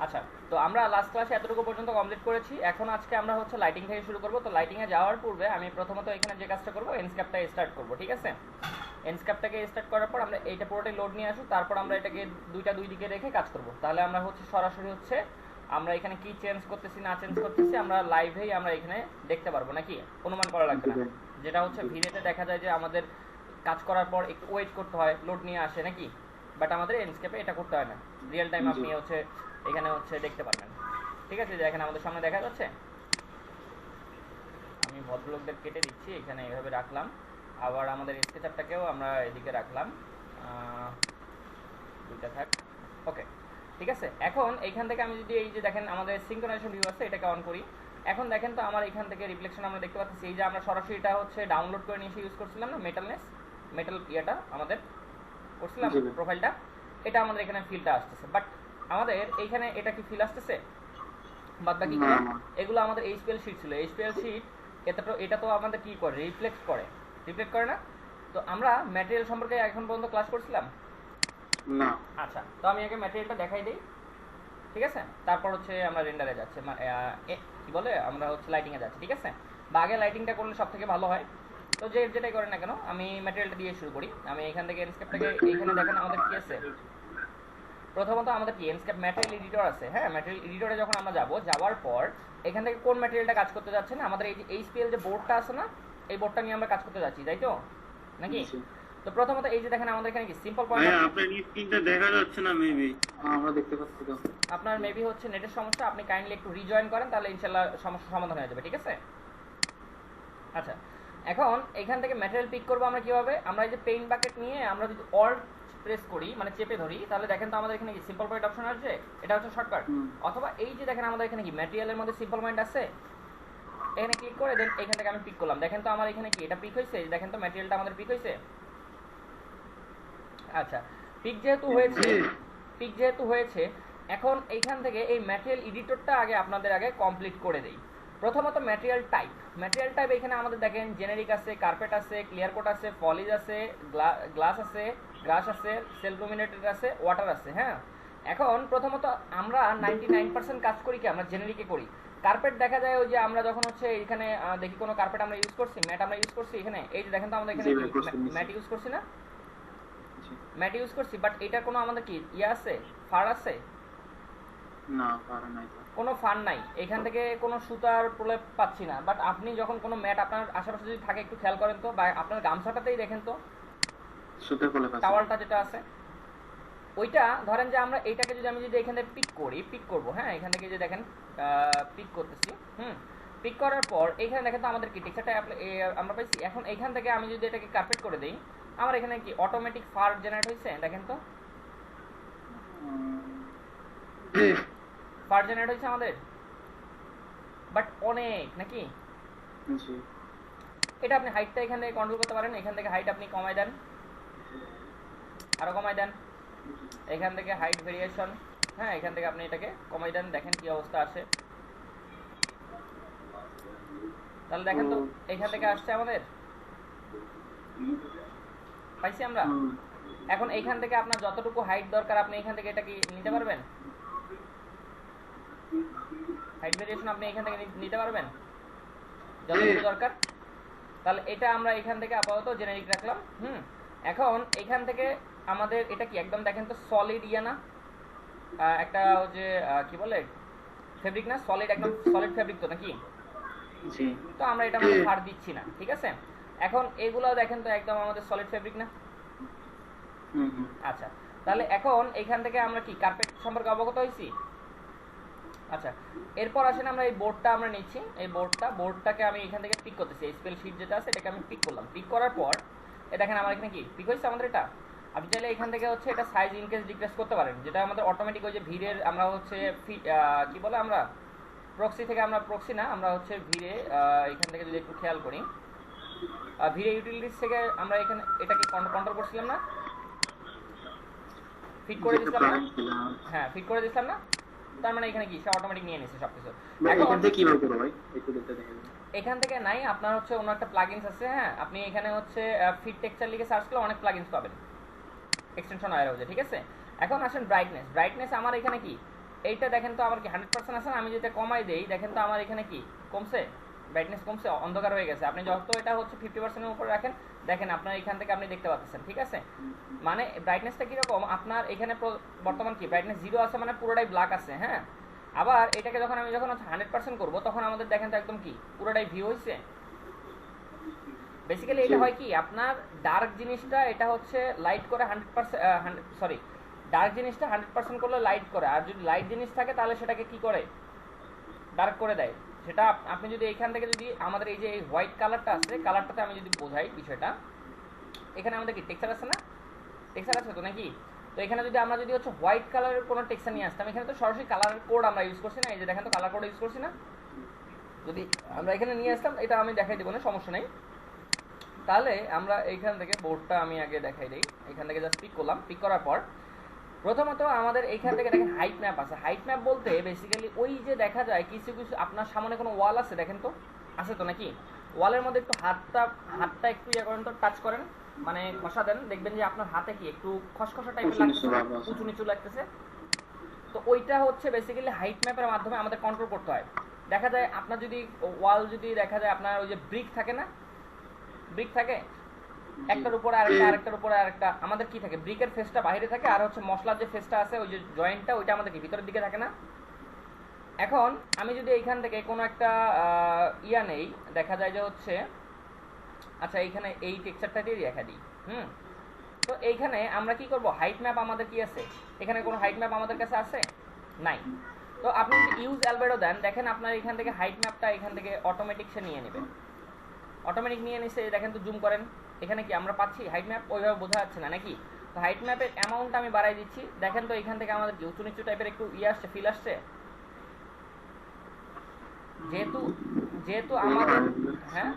আচ্ছা, তো আমরা লাস্ট ক্লাসে এতটুকু পর্যন্ত কমপ্লিট করেছি। এখন আজকে আমরা হচ্ছে লাইটিং থেকে শুরু করব। তো লাইটিংয়ে যাওয়ার পূর্বে আমি প্রথমত এখানে যে কাজটা করব, এন্ডস্কেপটা স্টার্ট করব, ঠিক আছে? এন্ডস্কেপটাকে স্টার্ট করার পর আমরা এইটা পুরোটাই লোড নিয়ে আসবো, তারপর আমরা এটাকে দুই দিকে রেখে কাজ করব। তাহলে আমরা হচ্ছে সরাসরি হচ্ছে আমরা এখানে কি চেঞ্জ করতেছি না চেঞ্জ করতেছি আমরা লাইভেই আমরা এখানে দেখতে পারবো, নাকি অনুমান করা লাগবে না। যেটা হচ্ছে ভিডিওতে দেখা যায় যে আমাদের কাজ করার পর একটু ওয়েট করতে হয়, লোড নিয়ে আসে নাকি, বাট আমাদের এন্ডস্কেপে এটা করতে হয় না, রিয়েল টাইম আপনি হচ্ছে এখানে হচ্ছে দেখতে পারবেন। ঠিক আছে, যে এখানে আমাদের সামনে দেখা যাচ্ছে। আমি ভদ্রলোকদের কেটে দিচ্ছি, এখানে এইভাবে রাখলাম। আবার আমাদের স্কেচআপটাকেও আমরা এদিকে রাখলাম, দুইটা থাক। ওকে, ঠিক আছে। এখন এইখান থেকে আমি যদি এই যে দেখেন আমাদের সিঙ্ক্রোনাইজেশন ভিউ আছে, এটাকে অন করি। এখন দেখেন তো আমার এখান থেকে রিফ্লেকশন আমরা দেখতে পাচ্ছি। এই যে আমরা সরাসরি এটা হচ্ছে ডাউনলোড করে নিয়ে এসে ইউজ করছিলাম না, মেটাল ইয়েটা আমাদের করছিলাম প্রোফাইলটা, এটা আমাদের এখানে ফিলটা আসতেছে। বাট আমাদের এইখানে এটা কি ফিল আসতেছে? বাদ বাকি এগুলো আমাদের এইচপিএল শিট ছিল। এইচপিএল শিট এটা তো আমাদের কি করে, রিফ্লেক্ট করে না। তো আমরা ম্যাটেরিয়াল সম্পর্কে এখন পর্যন্ত ক্লাস করছিলাম না। আচ্ছা, তো আমি আগে ম্যাটেরিয়ালটা দেখাই দিই, ঠিক আছে? তারপর হচ্ছে আমরা রেন্ডারে যাচ্ছি, কি বলে আমরা হচ্ছে লাইটিংয়ে যাচ্ছি, ঠিক আছে? বা আগে লাইটিংটা করলে সব থেকে ভালো হয়। তো যেটাই করেন না কেন, আমি ম্যাটেরিয়ালটা দিয়ে শুরু করি। আমি এখান থেকে এনস্কেপটাকে এইখানে দেখেন আমাদের কি আছে। প্রথমত আমাদের কি এনস্কেপ ম্যাটেরিয়াল এডিটর আছে। হ্যাঁ, ম্যাটেরিয়াল এডিটরে যখন আমরা যাওয়ার পর এখান থেকে কোন ম্যাটেরিয়ালটা কাজ করতে যাচ্ছে না, আমাদের এই যে এইচপিএল যে বোর্ডটা আছে না, এই বোর্ডটা নিয়ে আমরা কাজ করতে যাচ্ছি, তাই তো নাকি? তো প্রথমত এই যে দেখেন আমাদের এখানে কি সিম্পল পয়েন্ট, আপনার স্ক্রিনটা দেখা যাচ্ছে না, মেবি আমরা দেখতে পাচ্ছি তো। আপনার মেবি হচ্ছে নেটের সমস্যা, আপনি কাইন্ডলি একটু রিজয়েন করেন, তাহলে ইনশাআল্লাহ সমস্যা সমাধান হয়ে যাবে, ঠিক আছে? আচ্ছা, এখন এখান থেকে ম্যাটেরিয়াল পিক করবো আমরা কিভাবে, আমরা এই যে পেইন্ট বাকেট নিয়ে আমরা যদি অল্ট প্রেস করি, মানে চেপে ধরি, তাহলে দেখেন তো আমাদের এখানে কি সিম্পল পয়েন্ট অপশন আসছে, এটা হচ্ছে শর্টকাট। অথবা এই যে দেখেন আমাদের এখানে কি ম্যাটেরিয়ালের মধ্যে সিম্পল পয়েন্ট আছে, এখানে ক্লিক করে দেন, এখান থেকে আমি পিক করলাম। দেখেন তো আমার এখানে কি এটা পিক হয়েছে, দেখেন তো ম্যাটেরিয়ালটা আমাদের পিক হয়েছে। আচ্ছা, পিক যেহেতু হয়েছে এখন এইখান থেকে এই ম্যাটেরিয়াল এডিটরটা আগে আপনাদের আগে কমপ্লিট করে দেই। প্রথমত ম্যাটেরিয়াল টাইপ এখানে আমাদের দেখেন জেনেরিক আছে, কার্পেট আছে, ক্লিয়ার কোট আছে, পলিশ আছে, গ্লাস আছে, গ্রাস আছে, সেলফ লুমিনেটেড আছে, ওয়াটার আছে। হ্যাঁ, এখন প্রথমত আমরা 99% কাজ করি কি আমরা জেনেরিকে করি। কার্পেট দেখা যায় ওই যে আমরা যখন হচ্ছে এখানে দেখি কোনো কার্পেট আমরা ইউজ করছি, ম্যাট আমরা ইউজ করছি, এখানে এই যে দেখেন তো আমাদের এখানে ম্যাট ইউজ করছি না, ম্যাট ইউজ করছি, বাট এটা কোনো আমাদের কি ইয়ে আছে, ফার আছে না, ফার নাই, কোনো ফার নাই। এখান থেকে কোনো সুতার প্রলেপ পাচ্ছি না। বাট আপনি যখন কোনো ম্যাট আপনার আশেপাশে যদি থাকে একটু খেয়াল করেন তো, বা আপনার গামছাটাতেই দেখেন তো সুতার প্রলেপ আছে, টাওয়ালটা যেটা আছে ওইটা ধরেন যে আমরা এইটাকে যদি আমি যদি এখান থেকে পিক করবো, হ্যাঁ, এখান থেকে যে দেখেন পিক করতেছি, পিক করার পর এখানে দেখেন তো আমাদের কি টেক্সচারটা আমরা পাইছি। এখন এখান থেকে আমি যদি এটাকে কার্পেট করে দিই, আমার এখানে কি অটোমেটিক ফার জেনারেট হয়েছে, দেখেন তো ফার জেনারেট হয়েছে আমাদের, বাট অনেক নাকি। এটা আপনি হাইটটা এখান থেকে কন্ট্রোল করতে পারেন, এখান থেকে হাইট আপনি কমাই দেন, আরো কমাই দেন, এখান থেকে হাইট ভেরিয়েশন, হ্যাঁ, এখান থেকে আপনি এটাকে কমাই দেন, দেখেন কি অবস্থা আসে। তাহলে দেখেন তো এখান থেকে আসছে আমাদের, পাইছি আমরা। এখন এইখান থেকে আপনার যতটুকু হাইট দরকার আপনি এখান থেকে এটা কি নিতে পারবেন, হাইট ভেরিয়েশন আপনি এখান থেকে নিতে পারবেন যতটুকু দরকার। তাহলে এটা আমরা এখান থেকে আপাতত জেনারিক রাখলাম। এখন এখান থেকে আমাদের এটা কি একদম দেখেন তো সলিড ইয়া না, একটা যে কি বলে ফেব্রিক না, সলিড, একদম সলিড ফেব্রিক তো নাকি। তো আমরা এটা মধ্যে ফার দিচ্ছি না, ঠিক আছে? এখন এগুলো দেখেন তো একদম আমাদের সলিড ফেব্রিক না। আচ্ছা, তাহলে এখন এখান থেকে আমরা কি কার্পেট সম্পর্কে অবগত হয়েছি। আচ্ছা, এরপর আসেন আমরা এই বোর্ডটা আমরা নিচ্ছি, এই বোর্ডটাকে আমি এখান থেকে পিক করতেছি, এই স্পেল শিট যেটা আছে এটাকে আমি পিক করলাম। পিক করার পর এ দেখেন আমার এখানে কি পিক হয়েছে আমাদের এটা। আপনি চাইলে এখান থেকে হচ্ছে এটা সাইজ ইনক্রিজ ডিক্রিজ করতে পারেন, যেটা আমাদের অটোমেটিক ওই যে ভিড়ের আমরা হচ্ছে কি বলে আমরা প্রক্সি থেকে আমরা হচ্ছে ভিড়ে এখান থেকে যদি একটু খেয়াল করি, ভিড়ে ইউটিলিটিস থেকে আমরা এখানে এটাকে কন্ট্রোল করছিলাম না, ফিট করে দিছিলাম না, হ্যাঁ ফিট করে দিছিলাম না। তার মানে এখানে কি সে অটোমেটিক নিয়ে নিছে সবকিছু। এখন থেকে কিভাবে করব ভাই, একটু দেখতে দেখেন। এখান থেকে নাই, আপনার হচ্ছে অন্য একটা প্লাগইনস আছে। হ্যাঁ, আপনি এখানে হচ্ছে ফিট টেক্সচার লিখে সার্চ করলে অনেক প্লাগইনস পাবেন, এক্সটেনশন আয়া হচ্ছে, ঠিক আছে? এখন আসেন ব্রাইটনেস আমার এখানে কি এইটা দেখেন তো আমার কি 100% আছে না? আমি যেটা কমাই দেই দেখেন তো আমার এখানে কি কমছে, ব্রাইটনেস কমছে, অন্ধকার হয়ে গেছে। আপনি যত এটা হচ্ছে 50% এর উপরে রাখেন দেখেন আপনার এখান থেকে আপনি দেখতে পাচ্ছেন, ঠিক আছে? মানে ব্রাইটনেসটা কিরকম, আপনার এখানে বর্তমান কি ব্রাইটনেস 0 আছে মানে পুরোটাই ব্ল্যাক আছে, হ্যাঁ। আবার এটাকে যখন আমি 100% করব তখন আমাদের দেখেন তো একদম কি পুরোটাই ভিউ হইছে। বেসিক্যালি এটা হয় কি আপনার ডার্ক জিনিসটা এটা হচ্ছে লাইট করে 100%, সরি, ডার্ক জিনিসটা 100% করলে লাইট করে, আর যদি লাইট জিনিস থাকে তাহলে সেটাকে কি করে, ডার্ক করে দেয়। সেটা আপনি যদি এইখান থেকে যদি আমাদের এই যে এই হোয়াইট কালারটা আছে, কালারটাতে আমি যদি বোঝাই বিষয়টা, এখানে আমাদের কি টেক্সচার আছে না, টেক্সচার আছে তো নাকি? তো এখানে যদি আমরা যদি হচ্ছে হোয়াইট কালারের কোনো টেক্সচার নিয়ে আসতাম, এখানে তো সরাসরি কালারের কোড আমরা ইউজ করছি না, এই যে দেখেন তো কালার কোড ইউজ করছি না, যদি আমরা এখানে নিয়ে আসতাম, এটা আমি দেখাই দেবো না, সমস্যা নেই। তাহলে আমরা এইখান থেকে বোর্ডটা আমি আগে দেখাই দিই, এখান থেকে জাস্ট পিক করলাম, পিক করার পর প্রথমত আমাদের এইখান থেকে দেখেন হাইট ম্যাপ আছে। হাইট ম্যাপ বলতে বেসিক্যালি ওই যে দেখা যায় কিছু কিছু আপনার সামনে কোনো ওয়াল আছে দেখেন তো, আছে তো নাকি? ওয়ালের মধ্যে একটু হাতটা একটু ইয়ে করেন তো, টাচ করেন, মানে ঘষা দেন, দেখবেন যে আপনার হাতে কি একটু খসখসা টাইপের লাগতেছে, উঁচু নিচু লাগতেছে। তো ওইটা হচ্ছে বেসিক্যালি হাইট ম্যাপের মাধ্যমে আমাদের কন্ট্রোল করতে হয়। দেখা যায় আপনার যদি ওয়াল যদি দেখা যায় আপনার ওই যে ব্রিক থাকে না, ব্রিক থাকে একটার উপরে আরেকটা, আরেকটার উপরে আরেকটা, আমাদের কি থাকে ব্রিকের ফেসটা বাইরে থাকে, আর হচ্ছে মশলার যে ফেসটা আছে ওই যে জয়েন্টটা ওইটা আমাদের কি ভিতরের দিকে থাকে না। এখন আমি যদি এইখান থেকে কোনো একটা ইয়া নেই, দেখা যায় যে হচ্ছে আচ্ছা এইখানে এই টেক্সচারটা দিয়ে দেখা দিই, তো এইখানে আমরা কি করব, হাইট ম্যাপ আমাদের কি আছে, এখানে কোনো হাইট ম্যাপ আমাদের কাছে আছে নাই। তো আপনি যদি ইউজ অ্যালবেডো দেন দেখেন আপনার এখান থেকে হাইট ম্যাপটা এখান থেকে অটোমেটিক সে নিয়ে নেবে, অটোমেটিক নিয়ে নিছে। দেখেন তো জুম করেন, এখানে কি আমরা পাচ্ছি হাইট ম্যাপ, ওইভাবে বোঝা যাচ্ছে না নাকি? তো হাইট ম্যাপের অ্যামাউন্টটা আমি বাড়াই দিচ্ছি, দেখেন তো এখান থেকে আমাদের কি উঁচু নিচু টাইপের একটু ইয়ে আসছে, ফিল আসছে। যেহেতু যেহেতু আমাদের হ্যাঁ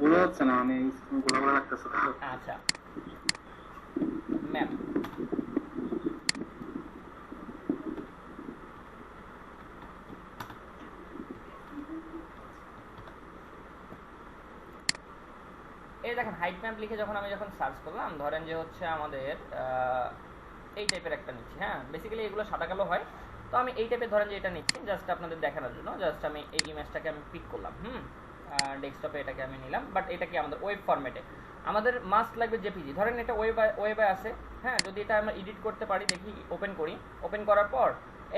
বোঝা যাচ্ছে না, মানে গোলাগুলা লাগতেছে। আচ্ছা ম্যাপ, এই দেখেন হাইট ম্যাপ লিখে যখন আমি সার্চ করলাম, ধরেন যে হচ্ছে আমাদের এই টাইপের একটা নিচ্ছি, হ্যাঁ বেসিক্যালি এগুলো সাদা কালো হয়, তো আমি এই টাইপের ধরেন যে এটা নিচ্ছি জাস্ট আপনাদের দেখানোর জন্য। জাস্ট আমি এই ইমেজটাকে আমি পিক করলাম, ডেস্কটপে এটাকে আমি নিলাম, বাট এটা কি আমাদের ওয়েব ফরম্যাটে, আমাদের মাস্ট লাগবে জেপিজি। ধরেন এটা ওয়েবে আছে, হ্যাঁ যদি এটা আমরা এডিট করতে পারি, দেখি ওপেন করি, ওপেন করার পর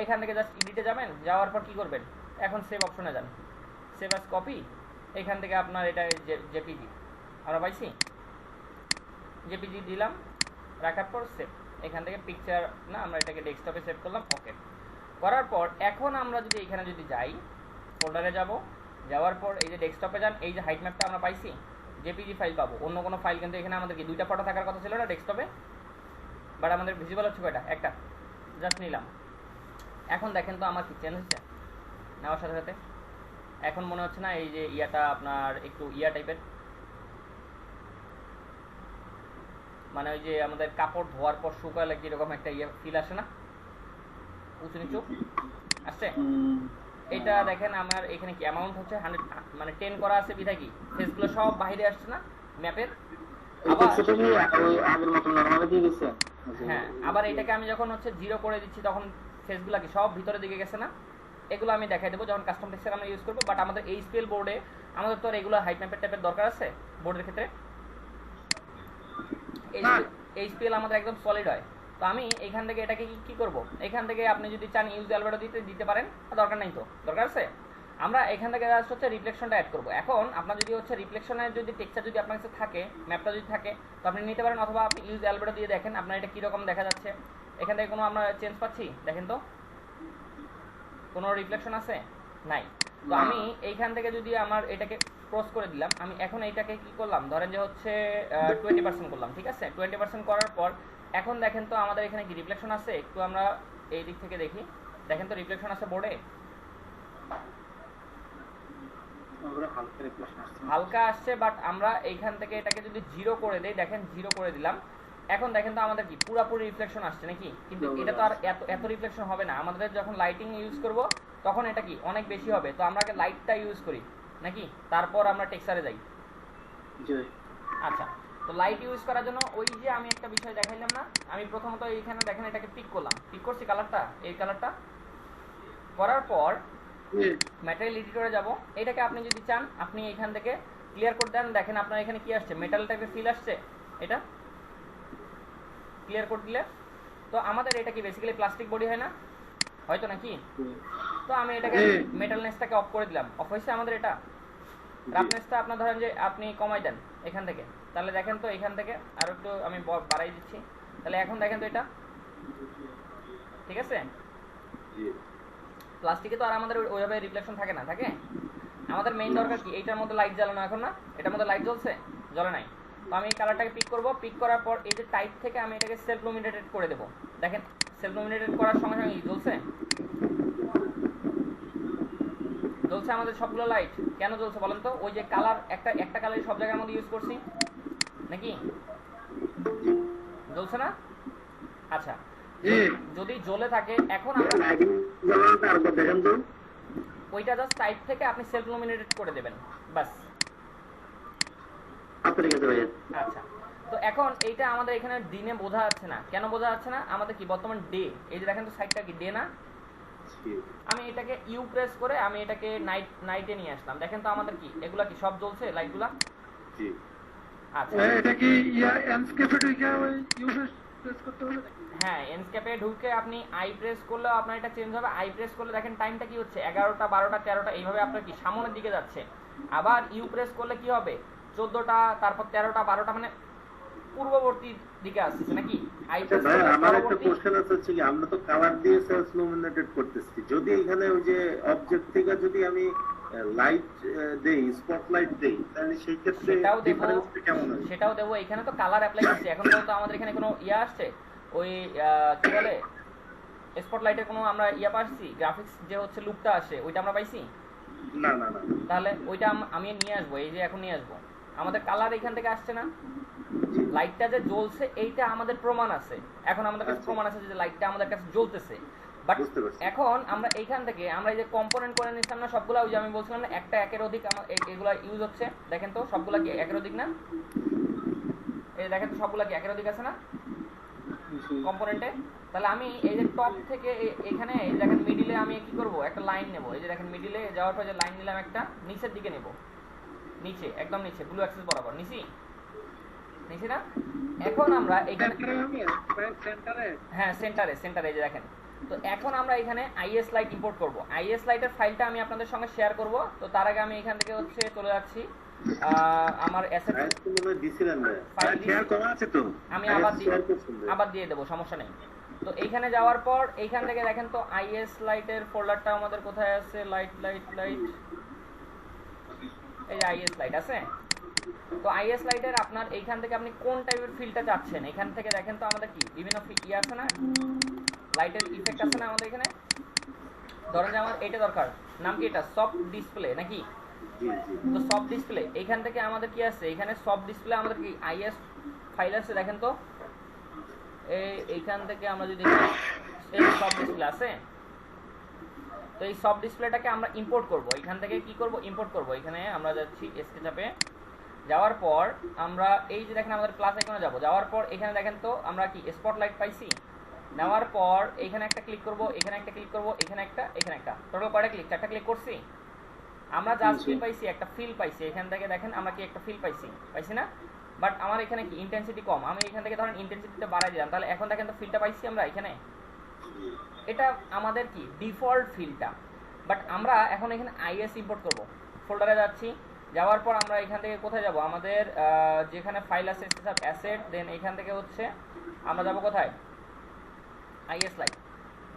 এখান থেকে জাস্ট এডিটে যাবেন, যাওয়ার পর কি করবেন, এখন সেভ অপশনে যান, সেভ অ্যাজ কপি, এখান থেকে আপনার এটা জেপিজি আমরা পাইছি, জেপিজি দিলাম, রাখার পর সেভ, এখান থেকে পিকচার না আমরা এটাকে ডেস্কটপে সেভ করলাম, ওকে করার পর এখন আমরা যদি এখানে যদি যাই, ফোল্ডারে যাব, যাওয়ার পর এই যে ডেস্কটপে যান, এই যে হাইট ম্যাপটা আমরা পাইছি, জেপিজি ফাইল পাবো, অন্য কোনো ফাইল কিন্তু এখানে আমাদের কি দুইটা ফটো থাকার কথা ছিল না ডেস্কটপে, বাট আমাদের ভিজিবল হচ্ছে কয়টা, একটা, জাস্ট নিলাম। এখন দেখেন তো আমার কি চেঞ্জ হচ্ছে নেওয়ার সাথে সাথে, এখন মনে হচ্ছে না এই যে ইয়াটা আপনার একটু ইয়া টাইপের, মানে ওই যে আমাদের কাপড় ধোয়ার পর শুকালে কিরকম একটা ইয়ে ফিল আসে না, উঁচু নিচু আসছে। এটা দেখেন আমার এখানে কি অ্যামাউন্ট হচ্ছে 100, মানে 10 করা আছে বিধায় কি ফেসগুলো সব বাইরে আসছে না ম্যাপের। আবার আগের মতো নরমালি দিয়ে দিচ্ছে। হ্যাঁ আবার এটাকে আমি যখন হচ্ছে 0 করে দিচ্ছি তখন ফেসগুলো কি সব ভিতরের দিকে গেছে না। এগুলো আমি দেখাই দেবো যখন কাস্টম টেক্সচার আমরা ইউজ করবো, বাট আমাদের এই স্পেল বোর্ডে আমাদের তো আর এগুলো হাইট ম্যাপের টাইপের দরকার আছে বোর্ডের ক্ষেত্রে, এইচপিএল আমাদের একদম সলিড হয়। তো আমি এখান থেকে এটাকে কি করব, এখান থেকে আপনি যদি চান ইউজ অ্যালবেডো দিতে পারেন, দরকার নাই, তো দরকার আছে আমরা এখান থেকে জাস্ট হচ্ছে রিফ্লেকশনটা অ্যাড করব। এখন আপনার যদি হচ্ছে রিফ্লেকশনের যদি টেক্সচার যদি আপনার কাছে থাকে, ম্যাপটা যদি থাকে, তো আপনি নিতে পারেন, অথবা আপনি ইউজ অ্যালবেডো দিয়ে দেখেন আপনার এটা কীরকম দেখা যাচ্ছে। এখান থেকে কোনো আমরা চেঞ্জ পাচ্ছি, দেখেন তো কোনো রিফ্লেকশন আছে নাই। তো আমি এইখান থেকে যদি আমার এটাকে ক্রস করে দিলাম, আমি এখন এইটাকে কি করলাম, ধরেন যে হচ্ছে 20% করলাম, ঠিক আছে। 20% করার পর এখন দেখেন তো আমাদের এখানে কি রিফ্লেকশন আছে, একটু আমরা এই দিক থেকে দেখি, দেখেন তো রিফ্লেকশন আছে বোর্ডে, হালকা আসছে, বাট আমরা এইখান থেকে এটাকে যদি 0 করে দেই, দেখেন 0 করে দিলাম, এখন দেখেন তো আমাদের কি পুরোপুরি রিফ্লেকশন আসছে নাকি। কিন্তু এটা তো আর এত রিফ্লেকশন হবে না, আমাদের যখন লাইটিং ইউজ করব তখন এটা কি অনেক বেশি হবে। তো আমরা আগে লাইটটা ইউজ করি নাকি, তারপর আমরা টেক্সচারে যাই। আচ্ছা তো লাইট ইউজ করার জন্য ওই যে আমি একটা বিষয় দেখাইলাম না, আমি প্রথমত এইখানে দেখেন এটাকে পিক করলাম, পিক করছি কালারটা, এই কালারটা করার পর ম্যাটেরিয়াল এডিটরে যাব। এটাকে আপনি যদি চান আপনি এখান থেকে ক্লিয়ার করে দেন, দেখেন আপনার এখানে কি আসছে, মেটাল টাইপের ফিল আসছে, এটা ক্লিয়ার করে দিলে তো আমাদের এটা কি বেসিক্যালি প্লাস্টিক বডি হয় না, হয়তো নাকি? তো আমি এটাকে মেটালনেসটাকে অফ করে দিলাম, অফ হয়েছে আমাদের এটা। রাফনেসটা আপনার ধরেন যে আপনি কমাই দেন এখান থেকে, তাহলে দেখেন তো এখান থেকে আরো একটু আমি বাড়াই দিচ্ছি, তাহলে এখন দেখেন তো এটা ঠিক আছে। প্লাস্টিকে তো আর আমাদের ওইভাবে রিফ্লেকশন থাকে না, থাকে। আমাদের মেইন দরকার কি, এইটার মধ্যে লাইট জ্বালানো, এখন না এটার মধ্যে লাইট জ্বলছে, জ্বলে নাই। তো আমি এই কালারটাকে পিক করব, পিক করার পর এই যে টাইপ থেকে আমি এটাকে সেলফ লুমিনেটেড করে দেবো। দেখেন সেলফ লুমিনেটেড করার সঙ্গে সঙ্গে জ্বলছে, জ্বলছে আমাদের সবগুলো লাইট। কেন জ্বলছে বলেন তো? ওই যে কালার একটা কালার সব জায়গার মধ্যে ইউজ করছি নাকি, জ্বলছে না? আচ্ছা, যদি জ্বলে থাকে এখন আমরা ওইটা জাস্ট টাইপ থেকে আপনি সেলফ লুমিনেটেড করে দেবেন, বাস। আচ্ছা, তো এখন এইটা আমাদের এখানে দিনে বোঝা যাচ্ছে না, কেন বোঝা যাচ্ছে না? আমাদের কি বর্তমান ডে, এই যে দেখেন তো সাইডটা কি ডে না? আমি এটাকে ইউ প্রেস করে আমি এটাকে নাইটে নিয়ে আসলাম, দেখেন তো আমাদের কি এগুলা কি সব জ্বলছে লাইটগুলা? আচ্ছা, এটা কি এন্ডস্কেপে ঢুকে ওই ইউ প্রেস করতে হবে? হ্যাঁ, এন্ডস্কেপে ঢুকে আপনি আই প্রেস করলে আপনার এটা চেঞ্জ হবে। আই প্রেস করলে দেখেন টাইমটা কি হচ্ছে, 11টা 12টা 13টা এইভাবে আপনার কি সামনের দিকে যাচ্ছে। আবার ইউ প্রেস করলে কি হবে, 14টা, তারপর 13টা 12টা, মানে পূর্ববর্তী দিকে আসছে নাকি? আই প্রেস করলে আমার একটা পরবর্তী। কোশ্চেন আছে, হচ্ছে কি আমরা তো কালার দিয়ে সেলস লুমিনেটেড করতেছি, যদি এখানে ওই যে অবজেক্ট থেকে যদি আমি লাইট দেই, স্পটলাইট দেই, তাহলে সেই ক্ষেত্রে সেটাও দেবো, ডিফারেন্সটা কেমন হবে? সেটাও দেবো। এখানে তো কালার অ্যাপ্লাই করছি, এখন তো আমাদের এখানে কোনো ইয়া আসছে, ওই কি বলে স্পটলাইটের কোনো আমরা ইয়া পাচ্ছি, গ্রাফিক্স যে হচ্ছে লুকটা আসে ওইটা আমরা পাইছি না না না, তাহলে ওইটা আমি নিয়ে আসবো, এই যে এখন নিয়ে আসবো। আমাদের কালার এখান থেকে আসছে না, লাইটটা যে জ্বলছে এইটা আমাদের প্রমাণ আছে, এখন আমাদের কাছে প্রমাণ আছে যে লাইটটা আমাদের কাছে জ্বলতেছে। বাট বুঝতে পারছি। এখন আমরা এইখান থেকে আমরা এই যে কম্পোনেন্ট করে নিচ্ছিলাম না সবগুলা, ওই যে আমি বলছিলাম না একটা একের অধিক এগুলা ইউজ হচ্ছে, দেখেন তো সবগুলা কি একের অধিক না? এই দেখেন তো সবগুলা কি একের অধিক আছে না কম্পোনেন্টে? তাহলে আমি এই যে টপ থেকে এখানে এই দেখেন মিডিলে আমি কি করব, একটা লাইন নেব। এই যে দেখেন মিডিলে যাওয়ার পর যে লাইন নিলাম একটা, নিচের দিকে নেব, নিচে একদম নিচে ব্লু অ্যাক্সিস বরাবর নিচি, নিচে না? এখন আমরা এখানে সেন্টারে, হ্যাঁ সেন্টারে, সেন্টারে এই যে দেখেন। তো এখন আমরা এখানে আইএস লাইট ইম্পোর্ট করব। আইএস লাইটের ফাইলটা আমি আপনাদের সঙ্গে শেয়ার করব। তো তার আগে আমি এখান থেকে হচ্ছে চলে যাচ্ছি আমার অ্যাসেট আজকে মনে হয় দিছিলেন না, ফাইল শেয়ার করা আছে তো, আমি শেয়ার করছেন না? আবার দিয়ে দেবো, সমস্যা নেই। তো এইখানে যাওয়ার পর এইখান থেকে দেখেন তো আইএস লাইটের ফোল্ডারটা আমাদের কোথায় আছে, লাইট লাইট লাইট, এই যে আইএস লাইট আছে। তো আইএস লাইটের আপনার এইখান থেকে আপনি কোন টাইপের ফিলটা চাচ্ছেন, এখান থেকে দেখেন তো আমাদের কি বিভিন্ন ইয়ে আছে না, লাইটের ইফেক্ট আছে না আমাদের এখানে। ধরেন যে আমার এটা দরকার, নাম কি এটা, সফট ডিসপ্লে নাকি? জি জি, তো সফট ডিসপ্লে এইখান থেকে আমাদের কি আছে, এখানে সফট ডিসপ্লে আমাদের কি আইএস ফাইল আছে, দেখেন তো এইখান থেকে আমরা যদি এই সফট ডিসপ্লে আছে, তো এই সফট ডিসপ্লেটাকে আমরা ইম্পোর্ট করব। এখান থেকে কি করব, ইম্পোর্ট করব। এখানে আমরা যাচ্ছি স্কেচআপে, যাওয়ার পর আমরা এই যে দেখেন আমাদের প্লাস আইকনে যাব, যাওয়ার পর এখানে দেখেন তো আমরা কি স্পটলাইট পাইছি। নেওয়ার পর এখানে একটা ক্লিক করব, এখানে একটা ক্লিক করব, এখানে একটা, টোটাল কয়টা ক্লিক, 4টা ক্লিক করছি। আমরা জাস্ট ফিল পাইছি, একটা ফিল পাইছি। এখান থেকে দেখেন আমরা কি একটা ফিল পাইছি না? বাট আমার এখানে কি ইন্টেন্সিটি কম, আমি এখান থেকে ধরেন ইন্টেন্সিটিটা বাড়াই দিলাম, তাহলে এখন দেখেন তো ফিলটা পাইছি আমরা এখানে। এটা আমাদের কি ডিফল্ট ফিলটা। বাট আমরা এখন এখানে আইএস ইম্পোর্ট করব। ফোল্ডারে যাচ্ছি, যাওয়ার পর আমরা এখান থেকে কোথায় যাব, আমাদের যেখানে ফাইল আছে সব অ্যাসেট, দেন এখান থেকে হচ্ছে আমরা যাব কোথায়, আইএস লাইট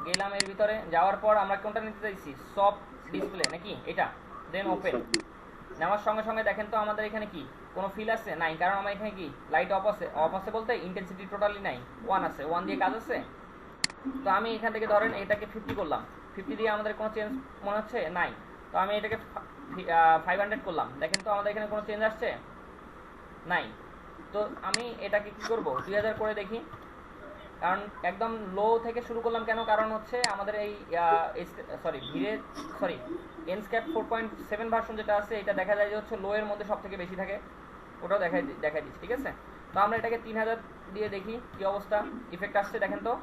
গেলাম। এর ভিতরে যাওয়ার পর আমরা কোনটা নিতে চাইছি, সফট ডিসপ্লে নাকি এটা, দেন ওপেন। নেওয়ার সঙ্গে সঙ্গে দেখেন তো আমাদের এখানে কি কোনো ফিল আছে নাই, কারণ আমার এখানে কি লাইট অফ আছে বলতে ইন্টেন্সিটি টোটালি নাই, 1 আছে, 1 দিয়ে কাজ আছে। তো আমি এখান থেকে ধরেন এটাকে 50 করলাম, 50 দিয়ে আমাদের কোনো চেঞ্জ মনে হচ্ছে নাই। তো আমি এটাকে 500 করলাম, দেখেন তো আমাদের এখানে কোনো চেঞ্জ আসছে নাই। তো আমি এটাকে কি করব, 2000 করে দেখি, কারণ একদম লো থেকে শুরু করলাম কেন, কারণ হচ্ছে আমাদের এই এনস্কেপ 4.7 ভার্সন যেটা আছে এটা দেখা যায় যে হচ্ছে লো এর মধ্যে সব থেকে বেশি থাকে, ওটাও দেখাই দিচ্ছি, ঠিক আছে। তো আমরা এটাকে 3000 দিয়ে দেখি কি অবস্থা, ইফেক্ট আসছে দেখেন তো,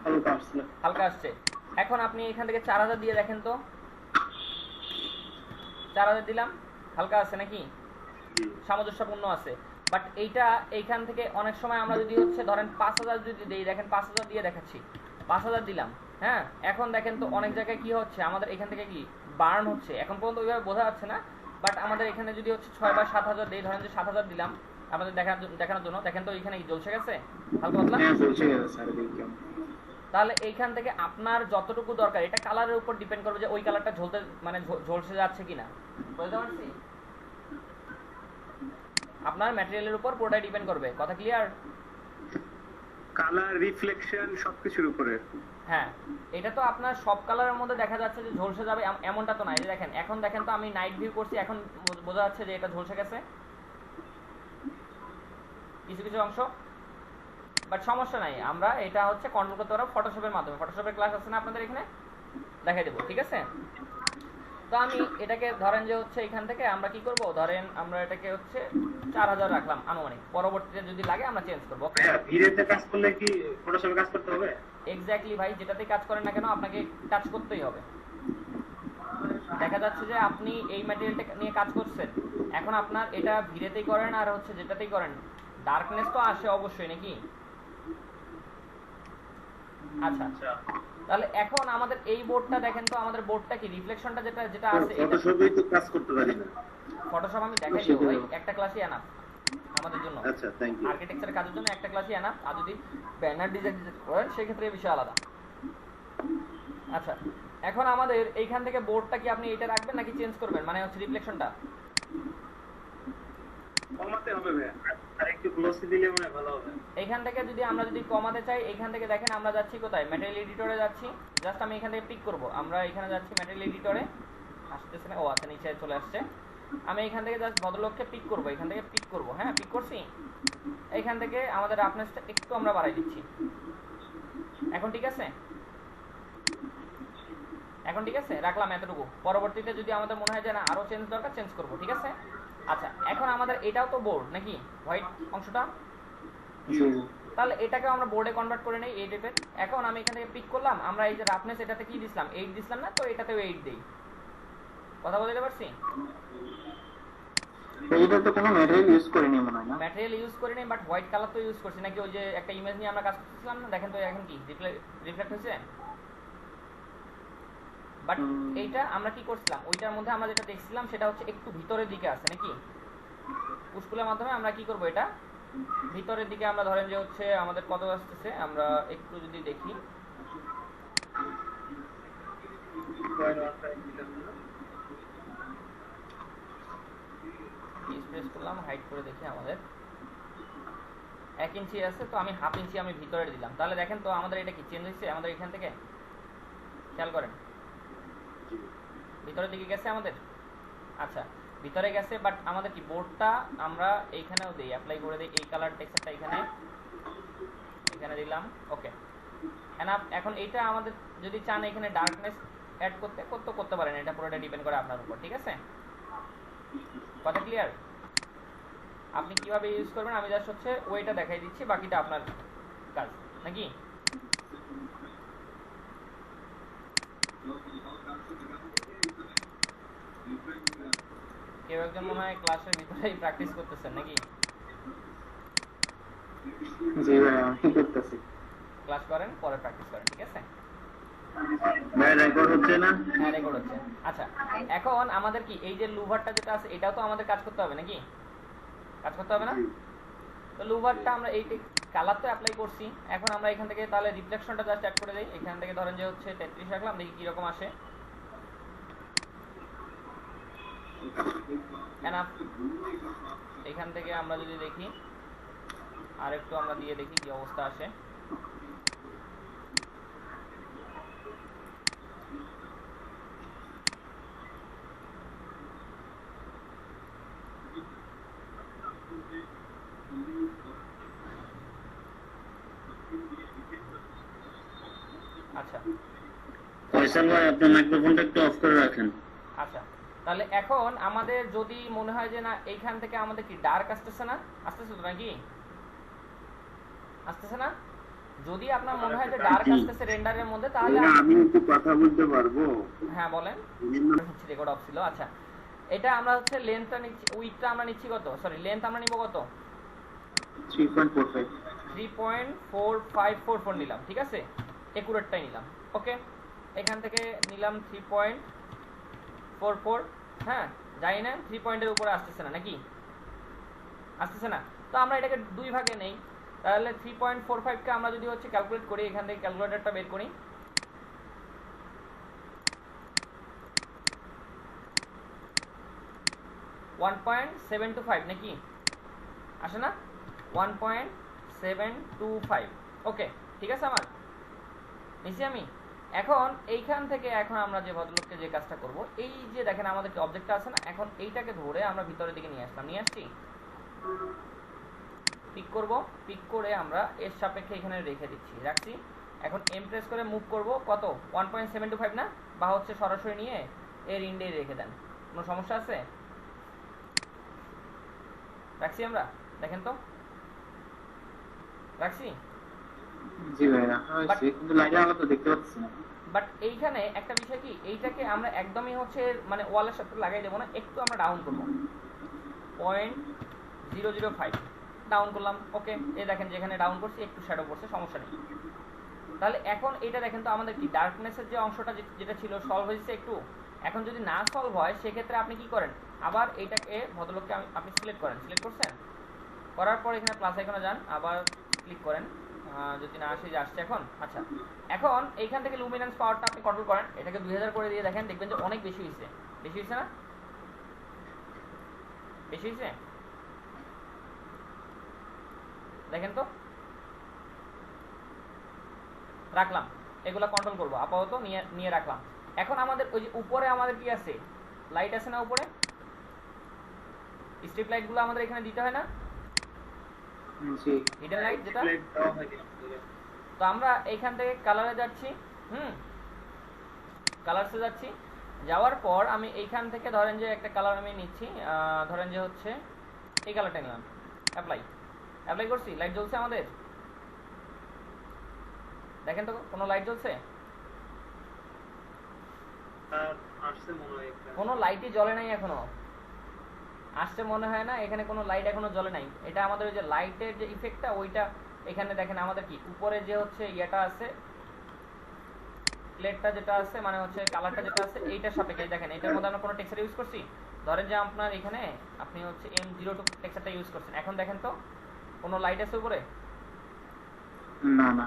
হালকা আসছে। হালকা আসছে। এখন আপনি এখান থেকে 4000 দিয়ে দেখেন তো, 4000 দিলাম, হালকা আছে নাকি, সামঞ্জস্যপূর্ণ আছে। বাট এইটা এইখান থেকে অনেক সময় আমরা যদি হচ্ছে ধরেন 5000 যদি দেই, দেখেন 5000 দিয়ে দেখাচ্ছি, 5000 দিলাম, হ্যাঁ। এখন দেখেন তো অনেক জায়গায় কি হচ্ছে, আমাদের এখান থেকে কি বার্ন হচ্ছে, এখন পর্যন্ত ওইভাবে বোঝা যাচ্ছে না। বাট আমাদের এখানে যদি হচ্ছে 6 বা 7000 দেই, ধরেন যে 7000 দিলাম আমাদের দেখানোর জন্য, দেখেন তো এখানে কি জ্বলছে গেছে হালকা পাতলা। হ্যাঁ বলছে স্যার দেখি। তাহলে এইখান থেকে আপনার যতটুকু দরকার, এটা কালারের উপর ডিপেন্ড করবে যে ওই কালারটা ঝলতে মানে ঝলসে যাচ্ছে কিনা, বুঝতে পারছি? আপনার ম্যাটেরিয়ালের উপর পুরোটাই ডিপেন্ড করবে, কথা ক্লিয়ার? কালার, রিফ্লেকশন সবকিছুর উপরে। হ্যাঁ, এটা তো আপনার সব কালারের মধ্যে দেখা যাচ্ছে যে ঝলসে যাবে এমনটা তো না। এই যে দেখেন, এখন দেখেন তো আমি নাইট ভিউ করছি, এখন বোঝা যাচ্ছে যে এটা ঝলসে গেছে কিছু কিছু অংশ। বাট সমস্যা নাই, আমরা এটা হচ্ছে কন্ট্রোল করতে পারবো ফটোশপের মাধ্যমে। ফটোশপের ক্লাস আছে না আপনাদের এখানে, দেখাই দেবো, ঠিক আছে? তো আমি এটাকে ধরেন যে হচ্ছে এখান থেকে আমরা কি করব, ধরেন আমরা এটাকে হচ্ছে 4000 রাখলাম আনুমানিক, পরবর্তীতে যদি লাগে আমরা চেঞ্জ করবো। ওকে, ভিড়েতে কাজ করলে কি ফটোশপে কাজ করতে হবে? এক্স্যাক্টলি ভাই, যেটাতেই কাজ করেন না কেন আপনাকে টাচ করতেই হবে। দেখা যাচ্ছে যে আপনি এই ম্যাটেরিয়ালটা নিয়ে কাজ করছেন, এখন আপনার এটা ভিড়েতেই করেন আর হচ্ছে যেটাতেই করেন, ডার্কনেস তো আসে অবশ্যই নাকি? আচ্ছা, তাহলে এখন আমাদের এই বোর্ডটা দেখেন তো, আমাদের বোর্ডটা কি রিফ্লেকশনটা যেটা যেটা আছে, ফটোশপেই তো কাজ করতে পারি না। ফটোশপ আমি দেখাই দেবো ভাই, একটা ক্লাসই এনাফ আমাদের জন্য। আচ্ছা, থ্যাংক ইউ। আর্কিটেকচারের কাজের জন্য একটা ক্লাসই এনাফ, আর যদি ব্যানার ডিজাইন করেন সেক্ষেত্রে এই বিষয় আলাদা। আচ্ছা, এখন আমাদের এইখান থেকে বোর্ডটা কি আপনি এটা রাখবেন নাকি চেঞ্জ করবেন, মানে হচ্ছে রিফ্লেকশনটা কমাতে হবে ভাইয়া। আর একটু গ্লোসি দিলে মনে হয় ভালো হবে। এইখান থেকে যদি আমরা যদি কমাতে চাই, এইখান থেকে দেখেন আমরা যাচ্ছি কোথায়, ম্যাটেরিয়াল এডিটরে যাচ্ছি। জাস্ট আমি এখান থেকে পিক করব, আমরা এখানে যাচ্ছি ম্যাটেরিয়াল এডিটরে, আসতেছে না, ও আচ্ছা নিচে চলে আসছে। আমি এখান থেকে জাস্ট ভদ্রলোককে পিক করব, এখান থেকে পিক করব, হ্যাঁ পিক করছি। এইখান থেকে আমাদের রাফনেসটা একটু আমরা বাড়াই দিচ্ছি। এখন ঠিক আছে, এখন ঠিক আছে, রাখলাম এতটুকু। পরবর্তীতে যদি আমাদের মনে হয় যে না আরো চেঞ্জ দরকার, চেঞ্জ করব, ঠিক আছে? আচ্ছা, এখন আমাদের এটাও তো বোর্ড নাকি, হোয়াইট অংশটা, তাহলে এটাকে আমরা বোর্ডে কনভার্ট করে নেই এই টাইপের। এখন আমি এখান থেকে পিক করলাম, আমরা এই যে রাফনেস এটাতে কি দিছিলাম, 8 দিছিলাম না, তো এটাতেও 8 দেই। কথা বলতে পারছি? এইটা তো কোনো ম্যাটেরিয়াল ইউজ করিনি মনে হয় না। ম্যাটেরিয়াল ইউজ করি নাই, বাট হোয়াইট কালার তো ইউজ করছি নাকি, ওই যে একটা ইমেজ নিয়ে আমরা কাজ করতেছিলাম না, দেখেন তো এখন কি রিফ্লেক্ট হয়েছে। বাট এইটা আমরা কি করছিলাম, ওইটার মধ্যে আমরা যেটা দেখছিলাম সেটা হচ্ছে একটু ভিতরের দিকে আছে নাকি, পুশপুলের মাধ্যমে আমরা কি করব, এটা ভিতরের দিকে আমরা ধরেন যে হচ্ছে আমাদের কত আসতেছে, আমরা একটু যদি দেখি, স্পেস করলাম, হাইড করে দেখি, আমাদের 1 ইঞ্চি আছে, তো আমি হাফ ইঞ্চি আমি ভিতরে দিলাম। তাহলে দেখেন তো আমাদের এটা কি চেঞ্জ হয়েছে, আমাদের এখান থেকে খেয়াল করেন ভিতরের দিকে গেছে আমাদের। আচ্ছা, ভিতরে গেছে, বাট আমাদের কি বোর্ডটা আমরা এইখানেও দেই, অ্যাপ্লাই করে দেই, এই কালার টেক্সচারটা এখানে এখানে দিলাম। ওকে, এনাফ। এখন এইটা আমাদের যদি চান এখানে ডার্কনেস অ্যাড করতে পারেন, এটা পুরোটা ডিপেন্ড করে আপনার উপর, ঠিক আছে? কথা ক্লিয়ার? আপনি কিভাবে ইউজ করবেন আমি জাস্ট হচ্ছে ওইটা দেখাই দিচ্ছি, বাকিটা আপনার কাজ নাকি। কেউ একজন মনে হয় ক্লাসের ভিতরেই প্র্যাকটিস করতেছেন নাকি? জি ভাই আমি করতেছি। ক্লাস করেন, পরে প্র্যাকটিস করেন, ঠিক আছে? ভাই রেকর্ড হচ্ছে না? হ্যাঁ, রেকর্ড হচ্ছে। আচ্ছা, এখন আমাদের কি এই যে লুভারটা যেটা আছে এটাও তো আমাদের কাজ করতে হবে নাকি, কাজ করতে হবে না? তো লুভারটা আমরা এই কালার তো অ্যাপ্লাই করছি, এখন আমরা এখান থেকে তাহলে রিফ্লেকশনটা জাস্ট অ্যাড করে দেই। এখান থেকে ধরেন যে হচ্ছে 33 রাখলাম, দেখি কিরকম আসে। এনাফ। এখান থেকে আমরা যদি দেখি আর একটু আমরা দিয়ে দেখি কি অবস্থা আসে। আচ্ছা ফয়সাল ভাই আপনার মাইক্রোফোনটা একটু অফ করে রাখেন। আচ্ছা, তাহলে এখন আমাদের যদি মনে হয় যে না এইখান থেকে আমাদের কি ডার্ক আসতেছে না, আসতেছে তো নাকি, আসতেছে না? যদি আপনার মনে হয় যে ডার্ক আসতেছে রেন্ডারের মধ্যে, তাহলে আমি একটু কথা বলতে পারবো? হ্যাঁ বলেন। রেকর্ড অফ ছিল। আচ্ছা, এটা আমরা হচ্ছে লেন্থটা নিচ্ছি, উইডথটা আমরা নিচ্ছি কত, সরি লেন্থ আমরা নিব কত, 3.45 3.4544 নিলাম, ঠিক আছে, একুরেটটাই নিলাম। ওকে, এখান থেকে নিলাম 3.44। হ্যাঁ, জানি না 3 পয়েন্টের উপরে আসতেছে না নাকি, আসতেছে না, তো আমরা এটাকে দুই ভাগে নেই। তাহলে 3.45 কে আমরা যদি হচ্ছে ক্যালকুলেট করি, এখান থেকে ক্যালকুলেটরটা বের করি, 1.725 নাকি, আসে না, 1.725। ওকে, ঠিক আছে, আমার নিচ্ছি আমি। এখন এইখান থেকে এখন আমরা যে ভদ্রলোককে যে কাজটা করব, এই যে দেখেন আমাদের অবজেক্টটা আছে না, এখন এইটাকে ধরে আমরা ভিতরের দিকে নিয়ে আসলাম, নিয়ে আসছি, পিক করব, পিক করে আমরা এর সাপেক্ষে এখানে রেখে দিচ্ছি, রাখছি। এখন এম প্রেস করে মুভ করব, কত, 1.725 না, বা হচ্ছে সরাসরি নিয়ে এর ইন্ডে রেখে দেন, কোনো সমস্যা আছে? রাখছি আমরা, দেখেন তো, রাখছি। জি ভাইয়া, হয়েছে, কিন্তু লাইটে আলো তো দেখতে পাচ্ছি না। বাট এইখানে একটা বিষয় কি, এইটাকে আমরা একদমই হচ্ছে মানে ওয়ালের সাথে লাগাই দেবো না, একটু আমরা ডাউন করবো, 0.005 ডাউন করলাম। ওকে, এই দেখেন যেখানে ডাউন করছি একটু শ্যাডো পড়ছে, সমস্যা নেই। তাহলে এখন এটা দেখেন তো আমাদের কি ডার্কনেসের যে অংশটা যেটা ছিল সলভ হয়েছে একটু। এখন যদি না সলভ হয় সেক্ষেত্রে আপনি কি করেন, আবার এইটাকে ভদ্রলোককে আপনি সিলেক্ট করেন, সিলেক্ট করছেন, করার পর এখানে প্লাস আইকনে যান, আবার ক্লিক করেন, যদি না আসে, যে আসছে এখন। আচ্ছা, এখন এইখান থেকে লুমিনেন্স পাওয়ারটা আপনি কন্ট্রোল করেন, এটাকে 2000 করে দিয়ে দেখেন, দেখবেন যে অনেক বেশি হয়েছে, বেশি হয়েছে না, বেশি হয়েছে, দেখেন তো, রাখলাম, এগুলা কন্ট্রোল করবো আপাতত, নিয়ে রাখলাম। এখন আমাদের ওই যে উপরে আমাদের কি আছে, লাইট আছে না উপরে, স্ট্রিপ লাইট গুলো আমাদের এখানে দিতে হয় না, জি হিডেন লাইট যেটা। প্লেট দেওয়া হয়নি। তো আমরা এইখান থেকে কালারে যাচ্ছি, কালারসে যাচ্ছি, যাওয়ার পর আমি এইখান থেকে ধরেন যে একটা কালার আমি নিচ্ছি, ধরেন যে হচ্ছে এই কালারটা নিলাম, অ্যাপ্লাই, অ্যাপ্লাই করছি, লাইট জ্বলছে আমাদের, দেখেন তো কোনো লাইট জ্বলছে, আর আসছে মনে হয় একটা। কোনো লাইটই জ্বলে নাই এখনো, আসছে মনে হয় না, এখানে কোনো লাইট এখনো জ্বলে নাই। এটা আমাদের ওই যে লাইটের যে ইফেক্টটা, ওইটা এখানে দেখেন আমাদের কি উপরে যে হচ্ছে ইয়েটা আছে, প্লেটটা যেটা আছে, মানে হচ্ছে কালারটা যেটা আছে, এইটার সাপেক্ষে দেখেন এটার মধ্যে আমরা কোনো টেক্সচার ইউজ করছি, ধরেন যে আপনার এখানে আপনি হচ্ছে M02 টেক্সচারটা ইউজ করছেন, এখন দেখেন তো কোনো লাইট আছে উপরে, না না।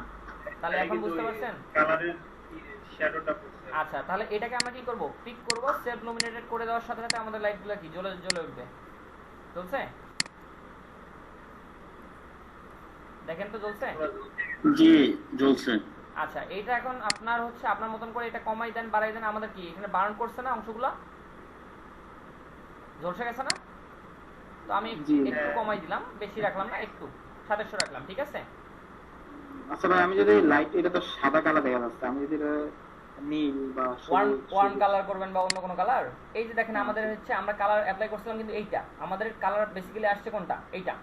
তাহলে এখন বুঝতে পারছেন কালারের শ্যাডোটা পড়ছে। আচ্ছা, তাহলে এটাকে আমরা কি করব, পিক করব, সেলফ লুমিনেটেড করে দেওয়ার সাথে সাথে আমাদের লাইটগুলো কি জ্বলে জ্বলে উঠবে, জ্বলছে, দেখেন তো জ্বলছে। জি জ্বলছে। আচ্ছা, এইটা এখন আপনার হচ্ছে আপনার মতন করে এটা কমাই দেন, বাড়াই দেন, আমাদের কি এখানে বার্ন করছে না অংশগুলো, ঝলসে গেছে না, তো আমি একটু কমাই দিলাম, বেশি রাখলাম না, একটু 2700 রাখলাম, ঠিক আছে। আচ্ছা ভাই, আমি যদি লাইট, এটা তো সাদা কালার দেখা যাচ্ছে, আমি যদি এটা নীল বা ওয়ার্ম কালার করবেন বা অন্য কোনো কালার, এই যে দেখেন আমাদের হচ্ছে আমরা কালার অ্যাপ্লাই করছিলাম, কিন্তু এইটা আমাদের কালার বেসিক্যালি আসছে কোনটা, এইটা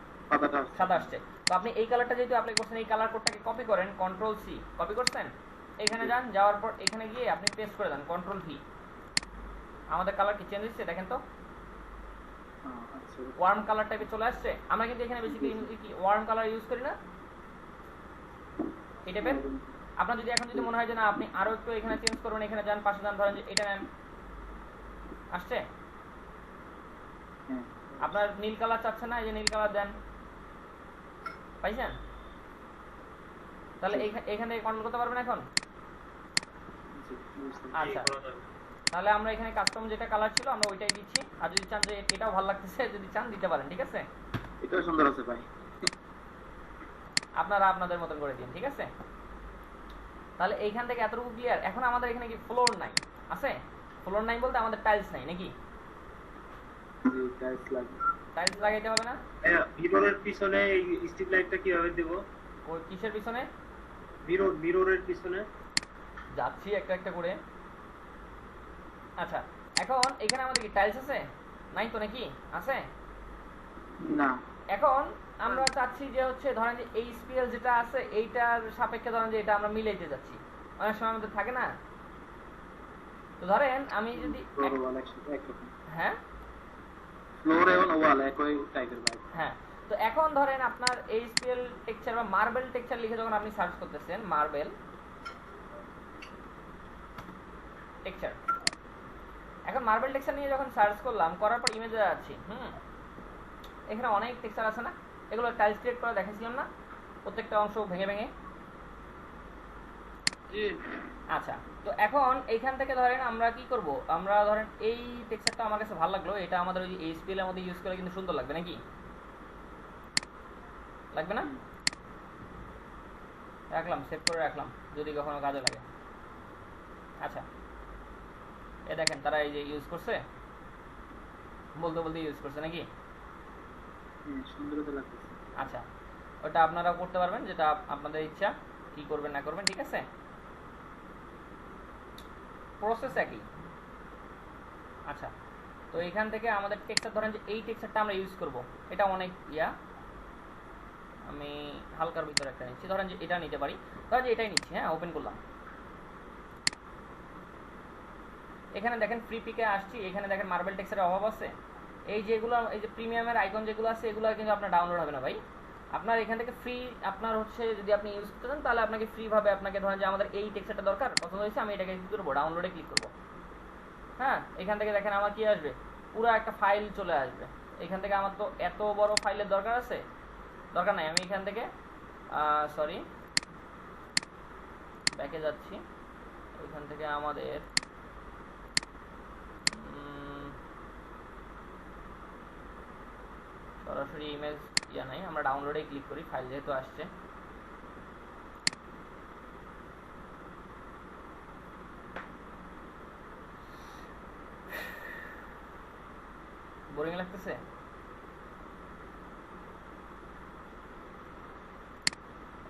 সাদা আসছে। তো আপনি এই কালারটা যেহেতু অ্যাপ্লাই করছেন, এই কালার কোডটাকে কপি করেন, কন্ট্রোল সি, কপি করছেন, এখানে যান, যাওয়ার পর এখানে গিয়ে আপনি পেস্ট করে দেন, কন্ট্রোল ভি, আমাদের কালার কি চেঞ্জ হচ্ছে দেখেন তো, ওয়ার্ম কালার টাইপে চলে আসছে। আমরা কিন্তু এখানে বেসিক্যালি কি ওয়ার্ম কালার ইউজ করি না, এই টাইপের। আপনার যদি এখন যদি মনে হয় যে না আপনি আরো একটু এখানে চেঞ্জ করবেন, এখানে যান, পাশে যান, ধরেন যে এটা নেন, আসছে, আপনার নীল কালার চাচ্ছে না, এই যে নীল কালার দেন, পাইছেন, তাহলে এখানে কন্ট্রোল করতে পারবেন এখন। আচ্ছা, তাহলে আমরা এখানে কাস্টম যেটা কালার ছিল আমরা ওইটাই দিচ্ছি, আর যদি চান যে এটাও ভালো লাগতেছে, যদি চান দিতে পারেন, ঠিক আছে, এটাও সুন্দর আছে ভাই, আপনারা আপনাদের মতন করে দিন, ঠিক আছে। তাহলে এইখান থেকে এতটুকু ক্লিয়ার। এখন আমাদের এখানে কি ফ্লোর নাই আছে, ফ্লোর নাই বলতে আমাদের টাইলস নাই নাকি, টাইলস লাগাইতে হবে না। মিররের পিছনে এই স্ট্রিপ লাইটটা কিভাবে দেব? কিসের পিছনে? মিররের পিছনে যাচ্ছি একটা একটা করে। আচ্ছা, এখন এখানে আমাদের কি টাইলস আছে? নাই তো নাকি? আছে? না, এখন আমরা চাচ্ছি যে হচ্ছে ধরেন যে এই স্পিরাল যেটা আছে এইটার সাপেক্ষে ধরেন যে এটা আমরা মিলাইতে যাচ্ছি। অনেক সময় আমাদের থাকে না? তো ধরেন আমি যদি ফ্লোর ওয়াল একসাথে একরকম, হ্যাঁ ফ্লোর এবং ওয়াল একই টাইপের ভাই। হ্যাঁ, তো এখন ধরেন আপনার এই স্পিরাল টেক্সচার বা মার্বেল টেক্সচার লিখে যখন আপনি সার্চ করতেছেন মার্বেল টেক্সচার, এখন মার্বেল টেক্সচার নিয়ে যখন সার্চ করলাম, করার পর ইমেজে যাচ্ছি, এখানে অনেক টেক্সচার আছে না, এগুলো টাইলস ক্রিয়েট করে দেখাইছিলাম না প্রত্যেকটা অংশ ভেঙে ভেঙে। জি আচ্ছা, তো এখন এইখান থেকে ধরেন আমরা কি করব, আমরা ধরেন এই টেক্সচারটা আমার কাছে ভালো লাগলো, এটা আমাদের ওই এইচপিএল এর মধ্যে ইউজ করে কিন্তু সুন্দর লাগবে নাকি? লাগবে না? রাখলাম, সেভ করে রাখলাম যদি কখনো কাজে লাগে। আচ্ছা, এ দেখেন তারা এই যে ইউজ করছে, বলতে বলতে ইউজ করছে নাকি? সুন্দর তো লাগতেছে। আচ্ছা, ওটা আপনারাও করতে পারবেন, যেটা আপনাদের ইচ্ছা, কি করবেন না করবেন, ঠিক আছে? প্রসেস একই। আচ্ছা, তো এখান থেকে আমাদের টেক্সচার ধরেন যে এই টেক্সচারটা আমরা ইউজ করব, এটা অনেক আমি হালকার ভিতরে একটা নিচ্ছি, ধরেন যে এটা নিতে পারি, ধরেন যে এটাই নিচ্ছি, হ্যাঁ ওপেন করলাম। এখানে দেখেন ফ্রি পিকে আসছি, এখানে দেখেন মার্বেল টেক্সচারের অভাব আছে, এই যেগুলো এই যে প্রিমিয়ামের আইকন যেগুলো আছে এগুলো কিন্তু আপনার ডাউনলোড হবে না ভাই। আপনার এখান থেকে ফ্রি আপনার হচ্ছে যদি আপনি ইউজ করতে চান তাহলে আপনাকে ফ্রি ভাবে আপনাকে ধরেন যে আমাদের এই টেক্সচারটা দরকার, পছন্দ হয়েছে, আমি এটাকে কি করবো, ডাউনলোডে ক্লিক করবো। হ্যাঁ, এখান থেকে দেখেন আমার কি আসবে, পুরো একটা ফাইল চলে আসবে। এখান থেকে আমার তো এত বড় ফাইলের দরকার আছে, দরকার নাই। আমি এখান থেকে সরি ব্যাকে যাচ্ছি, এখান থেকে আমাদের সরাসরি ইমেজ নাই, আমরা ডাউনলোডে ক্লিক করি, ফাইল যেহেতু আসছে। বোরিং লাগতেছে?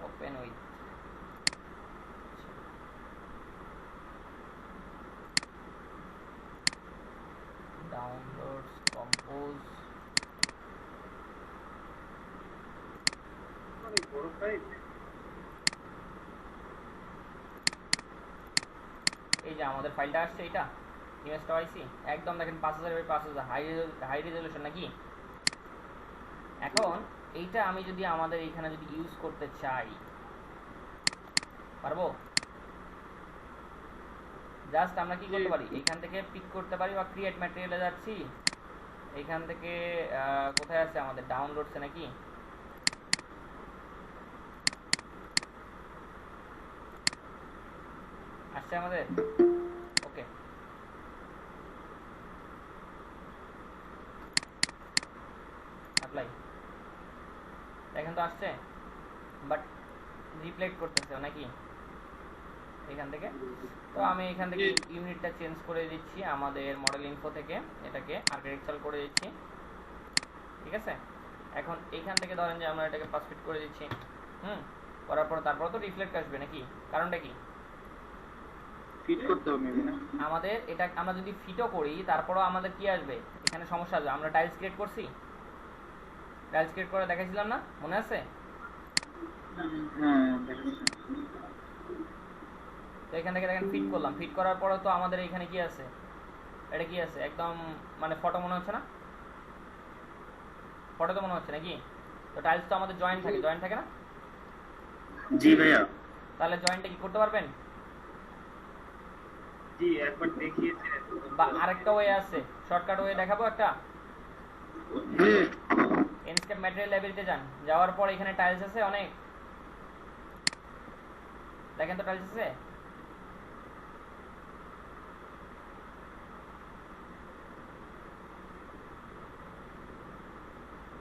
ওপেন উইথ ডাউনলোডস কম্পোজ, অনেক বড় ফাইল। এই যে আমাদের ফাইলটা আসছে, এটা ইমেজটা পাইছি, একদম দেখেন 5000x5000 হাই রেজলিউশন নাকি? এখন এইটা আমি যদি আমাদের এখানে যদি ইউজ করতে চাই পারবো? জাস্ট আমরা কি করতে পারি, এখান থেকে পিক করতে পারি বা ক্রিয়েট ম্যাটেরিয়ালে যাচ্ছি, এখান থেকে কোথায় আছে আমাদের ডাউনলোডসে নাকি? আসছে আমাদের, ওকে। অ্যাপ্লাই, দেখেন তো আসছে, বাট রিপ্লেট করতেছে নাকি এখান থেকে? তো আমি এখান থেকে ইউনিটটা চেঞ্জ করে দিচ্ছি, আমাদের মডেল ইনফো থেকে এটাকে আর্কিটেকচারাল করে দিচ্ছি, ঠিক আছে? এখন এখান থেকে ধরেন যে আমরা এটাকে পাস ফিট করে দিচ্ছি, করার পর তারপর তো রিফ্লেক্ট আসবে নাকি? কারণটা কি? ফিট করতে হবে মেবি না? আমাদের এটা আমরা যদি ফিটও করি তারপরও আমাদের কি আসবে, এখানে সমস্যা আসবে। আমরা টাইলস ক্রিয়েট করছি, টাইলস ক্রিয়েট করে দেখাইছিলাম না, মনে আছে? হ্যাঁ দেখাচ্ছি। তো এখান থেকে দেখেন ফিট করলাম, ফিট করার পরে তো আমাদের এখানে কি আছে, এটা কি আছে, একদম মানে ফটো মনে হচ্ছে না? ফটো তো মনে হচ্ছে নাকি? তো টাইলস তো আমাদের জয়েন্ট থাকে না? জি ভাইয়া। তাহলে জয়েন্টটা কি করতে পারবেন? জি, একবার দেখিয়েছিলেন। বা আরেকটা ওয়ে আছে, শর্টকাট ওয়ে দেখাবো একটা। এনস্কেপ ম্যাটেরিয়াল লাইব্রেরিতে যান, যাওয়ার পর এখানে টাইলস আছে অনেক, দেখেন তো টাইলস আছে?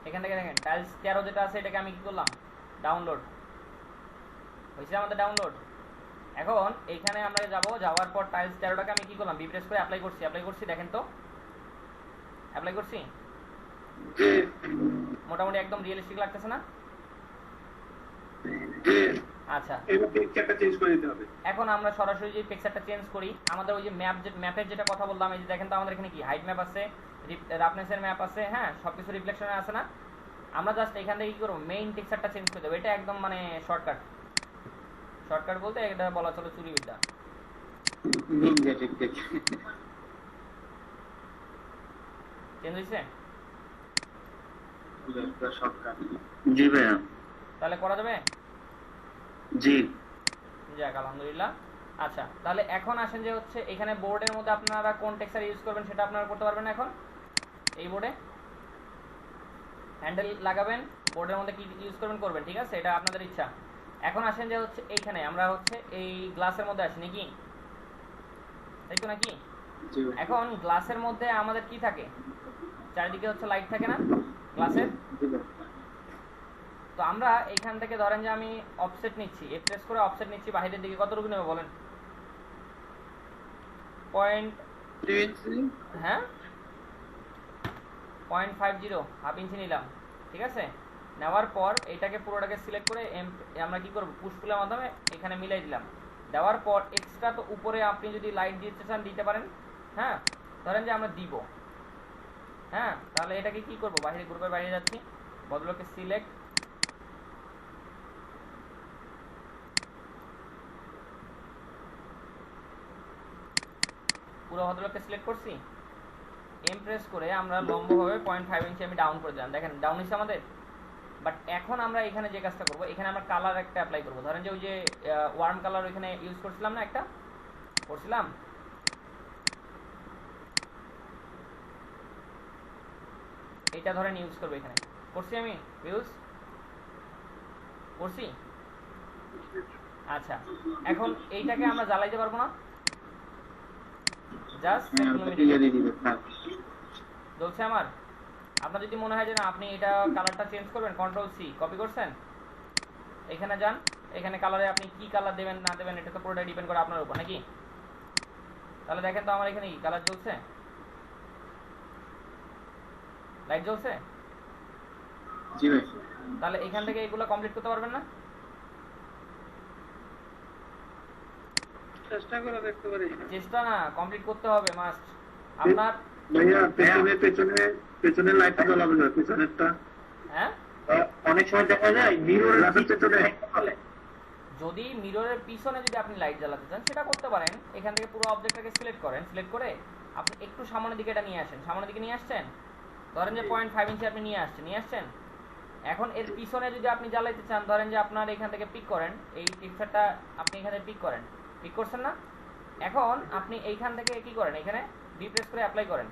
এখান থেকে দেখেন টাইলস 13 যেটা আছে এটাকে আমি কি করলাম, ডাউনলোড হয়েছে আমাদের ডাউনলোড। এখন এইখানে আমরা যাওয়ার পর টাইলস 13টাকে আমি কি করলাম, বি প্রেস করে অ্যাপ্লাই করছি, দেখেন তো অ্যাপ্লাই করছি, মোটামুটি একদম রিয়েলিস্টিক লাগতেছে না? আচ্ছা, এবার টেক্সচারটা চেঞ্জ করে দিতে হবে। এখন আমরা সরাসরি যে পিকচারটা চেঞ্জ করি, আমাদের ওই যে ম্যাপের যেটা কথা বললাম, এই যে দেখেন তো আমাদের এখানে কি হাইট ম্যাপ আছে, রাফনেসের ম্যাপ আছে, হ্যাঁ সবকিছু রিফ্লেকশনে আছে না। আমরা জাস্ট এখান থেকে কি করবো, মেইন টেক্সচারটা চেঞ্জ করে দেবো। এটা একদম মানে শর্টকাট বলতে এটা বলা চলে চুরিবিদ্যা। Ninja technique. চেঞ্জ হয়েছে? শর্টকাট। জি ভাইয়া। তাহলে করা যাবে? জি। যাক আলহামদুলিল্লাহ। আচ্ছা, তাহলে এখন আসেন যে হচ্ছে এখানে বোর্ডের মধ্যে আপনারা কোন টেক্সচার ইউজ করবেন সেটা আপনারা করতে পারবেন এখন। এই বোর্ডে হ্যান্ডেল লাগাবেন, বোর্ডের মধ্যে কি ইউজ করবেন, ঠিক আছে, এটা আপনাদের ইচ্ছা। এখন আসেন যে হচ্ছে এইখানে আমরা হচ্ছে এই গ্লাসের মধ্যে আসি নাকি, তাই তো নাকি? জি। এখন গ্লাসের মধ্যে আমাদের কি থাকে, চারিদিকে হচ্ছে লাইট থাকে না গ্লাসের। জি ভাই। তো আমরা এইখান থেকে ধরেন যে আমি অফসেট নিচ্ছি, প্রেস করে অফসেট নিচ্ছি বাইরের দিকে, কতটুকু নেব বলেন? পয়েন্ট, হ্যাঁ 0.50, হাফ ইঞ্চি নিলাম, ঠিক আছে। নেওয়ার পর এটাকে পুরোটাকে সিলেক্ট করে আমরা কি করব, পুশ পুলের মাধ্যমে এখানে মিলাই দিলাম। দেওয়ার পর এক্সট্রা তো উপরে আপনি যদি লাইট দিতে চান দিতে পারেন, হ্যাঁ ধরেন যে আমরা দিব, হ্যাঁ তাহলে এটাকে কি করব, বাইরে গ্রুপের বাইরে যাচ্ছি, বদলকে সিলেক্ট, পুরো ভদ্রলোককে সিলেক্ট করছি, প্রেস করে আমরা লম্বভাবে 0.5 ইঞ্চি আমি ডাউন করে দিলাম। দেখেন ডাউন হয়েছে আমাদের। বাট এখন আমরা এখানে যে কাজটা করব, এখানে আমরা কালার একটা অ্যাপ্লাই করব। ধরেন যে ওই যে ওয়ার্ম কালার ওইখানে ইউজ করছিলাম না, একটা করছিলাম, এটা ধরেন ইউজ করবো এখানে, করছি আমি ইউজ করছি। আচ্ছা, এখন এইটাকে আমরা জ্বালাইতে পারবো না, জাস্ট চলছে আমার। আপনার যদি মনে হয় যে না আপনি এটা কালারটা চেঞ্জ করবেন, কন্ট্রোল সি, কপি করছেন, এখানে যান, এখানে কালারে আপনি কি কালার দেবেন না দেবেন এটা তো পুরোটাই ডিপেন্ড করে আপনার উপর নাকি। তাহলে দেখেন তো আমার এখানে কি কালার জ্বলছে, লাইট জ্বলছে। জি ভাই। তাহলে এখান থেকে এগুলো কমপ্লিট করতে পারবেন না? চেষ্টা করে দেখতে পারি। চেষ্টা না, কমপ্লিট করতে হবে মাস্ট আপনার। ভাইয়া পেছনে লাইটটা জ্বলাবে না, পেছনেরটা। হ্যাঁ অনেক সময় দেখা যায় মিররের পেছনে যদি মিররের পিছনে যদি আপনি লাইট জ্বালাতে চান সেটা করতে পারেন। এখান থেকে পুরো অবজেক্টটাকে সিলেক্ট করেন, সিলেক্ট করে আপনি একটু সামনের দিকে এটা নিয়ে আসেন, সামনের দিকে নিয়ে আসছেন, ধরেন যে 0.5 ইঞ্চি আপনি নিয়ে আসছেন। এখন এর পিছনে যদি আপনি জ্বালাইতে চান, ধরেন যে আপনার এখান থেকে পিক করেন, এই টেক্সচারটা আপনি এখানে পিক করেন, পিক করছেন না, এখন আপনি এইখান থেকে কি করেন, এখানে বি প্রেস করে অ্যাপ্লাই করেন।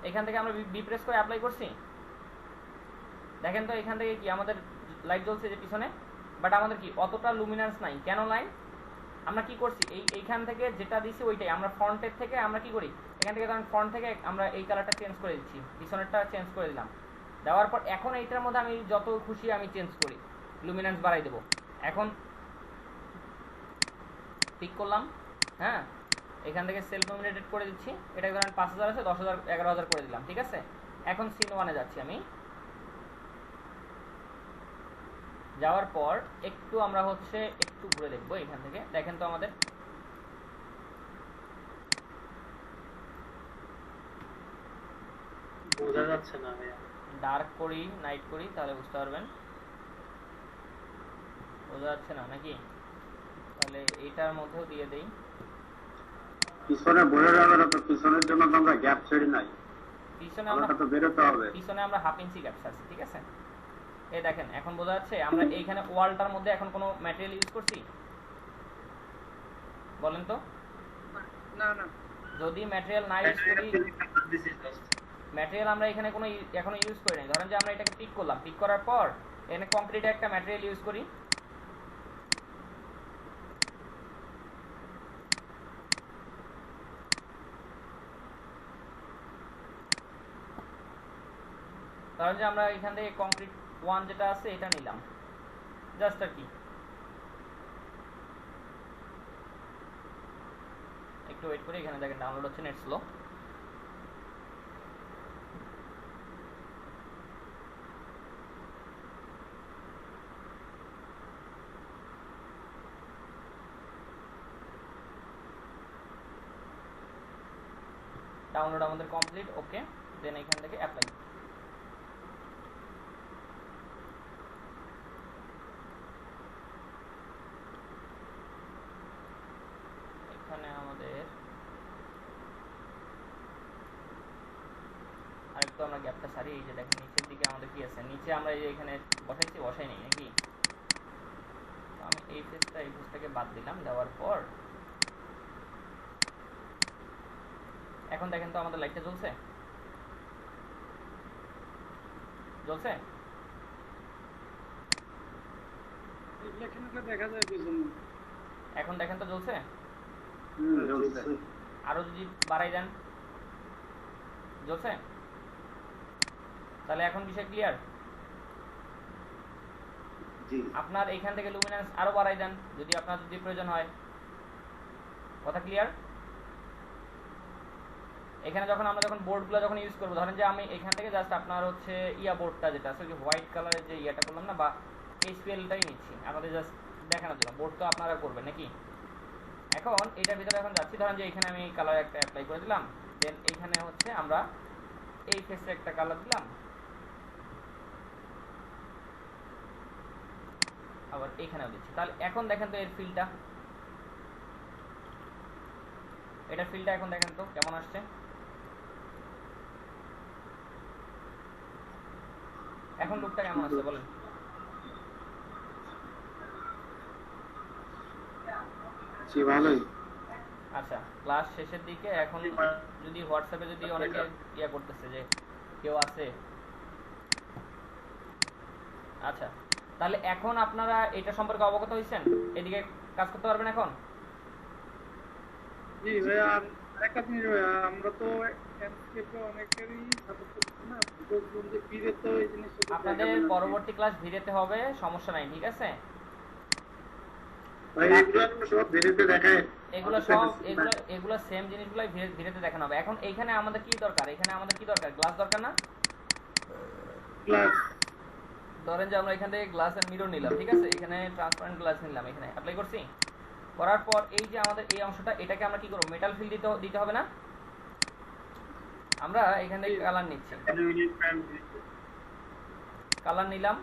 এখান থেকে আমরা বি প্রেস করে অ্যাপ্লাই করছি, দেখেন তো এখান থেকে কি আমাদের লাইট জ্বলছে যে পিছনে, বাট আমাদের কি অতটা লুমিনান্স নাই। কেন লাইন, আমরা কি করছি, এইখান থেকে যেটা দিছি ওইটাই আমরা ফ্রন্টের থেকে আমরা কি করি, এখান থেকে ধরেন ফ্রন্ট থেকে আমরা এই কালারটা চেঞ্জ করে দিচ্ছি, পিছনেরটা চেঞ্জ করে দিলাম। দেওয়ার পর এখন এইটার মধ্যে আমি যত খুশি আমি চেঞ্জ করি, লুমিনান্স বাড়াই দেবো। এখন পিক করলাম, হ্যাঁ এখান থেকে সেলফ নমিনেটেড করে দিচ্ছি, এটা ধরেন 5000 আছে, 10000 11000 করে দিলাম, ঠিক আছে। এখন সিন 1-এ যাচ্ছি আমি, যাওয়ার পর একটু আমরা হচ্ছে একটু ঘুরে দেখবো এখান থেকে। দেখেন তো আমাদের বোঝা যাচ্ছে না ভাইয়া। ডার্ক করি, নাইট করি, তাহলে বুঝতে পারবেন। বোঝা যাচ্ছে না নাকি? তাহলে এইটার মধ্যেও দিয়ে দেই। পিছনে বয়ে যাবে না তো, পিছনের জন্য তো আমরা গ্যাপ ছেড়ে নাই, পিছনে আমরা আমরা তো বেরোতে হবে। পিছনে আমরা হাফ ইঞ্চি গ্যাপ ছাড়ছি, ঠিক আছে। এই দেখেন এখন বোঝা যাচ্ছে। আমরা এইখানে ওয়ালটার মধ্যে এখন কোনো ম্যাটেরিয়াল ইউজ করছি বলেন তো? না না, যদি ম্যাটেরিয়াল না ইউজ করি, ম্যাটেরিয়াল আমরা এখানে কোনো এখনো ইউজ করি নাই। ধরেন যে আমরা এটাকে পিক করলাম, পিক করার পর এখানে কংক্রিটের একটা ম্যাটেরিয়াল ইউজ করি, ধরেন যে আমরা এখান থেকে কংক্রিট 1 যেটা আছে এটা নিলাম জাস্ট আর কি। একটু ওয়েট করি, এখানে দেখেন ডাউনলোড হচ্ছে, নেট স্লো। ডাউনলোড আমাদের কমপ্লিট। ওকে, দেন এখান থেকে অ্যাপ্লাই। এখানে আমাদের আরেকটু আমরা গ্যাপটা সারি। এই যে দেখেন নিচের দিকে আমাদের কি আছে, নিচে আমরা এই যে এখানে বসাই নেই নাকি। তো আমি এই ফেসটাকে বাদ দিলাম, দেওয়ার পর এখন দেখেন তো আমাদের লাইটটা জ্বলছে। রিফ্লেকশনটা দেখা যায় পিছনে। এখন দেখেন তো জ্বলছে। জ্বলছে। আরো যদি বাড়াই দেন, জ্বলছে। তাহলে এখন বিষয় ক্লিয়ার। জি আপনার এখান থেকে লুমিনেন্স আরো বাড়াই দেন যদি আপনার যদি প্রয়োজন হয়। কথা ক্লিয়ার। এখানে যখন আমরা বোর্ডগুলো যখন ইউজ করবো, ধরেন যে আমি এখান থেকে জাস্ট আপনার হচ্ছে বোর্ডটা যেটা আছে যে হোয়াইট কালারের যে ইয়াটা করলাম না, বা এইচপিএলটাই নিচ্ছি আপনাদের জাস্ট দেখানোর জন্য। বোর্ড তো আপনারা করবেন নাকি। এখন এটার ভিতরে এখন যাচ্ছি, ধরেন যে এখানে আমি কালার একটা অ্যাপ্লাই করে দিলাম, দেন এইখানে হচ্ছে আমরা এই ফেসে একটা কালার দিলাম, আবার এখানেও দিচ্ছি। তাহলে এখন দেখেন তো এর ফিলটা, এটার ফিলটা এখন দেখেন তো কেমন আসছে। এখন লুকটা কেমন আসছে বলেন। জি ভালোই। আচ্ছা, ক্লাস শেষের দিকে এখন যদি হোয়াটসঅ্যাপে যদি অনেকে ইয়া করতেছে যে কেউ আছে। আচ্ছা, তাহলে এখন আপনারা এটা সম্পর্কে অবগত হয়েছেন, এদিকে কাজ করতে পারবেন এখন। জি ভাইয়া, আর একটা জিনিস ভাইয়া, আমরা তো এনস্কেপে অনেকেরই সাপোর্ট করছি না, ভিডিও যে ফিরে তো এই জিনিসটা আপনাদের পরবর্তী ক্লাস ভিডিওতে হবে, সমস্যা নাই, ঠিক আছে। ভাই এগুলো সব ভিডিওতে দেখায়। এগুলো সেম জিনিসগুলাই ভিডিওতে দেখানো হবে। এখন এইখানে আমাদের কি দরকার, গ্লাস দরকার না। ক্লাস ধরেন যে আমরা এখান থেকে গ্লাস এর মিরর নিলাম, ঠিক আছে, এখানে ট্রান্সপারেন্ট গ্লাস নিলাম, এখানে অ্যাপ্লাই করছি। করার পর এই যে আমাদের এই অংশটা, এটাকে আমরা কি করব, মেটাল ফিল দিতে হবে না। আমরা এখান থেকে কালার নিচ্ছি, কালার নিলাম,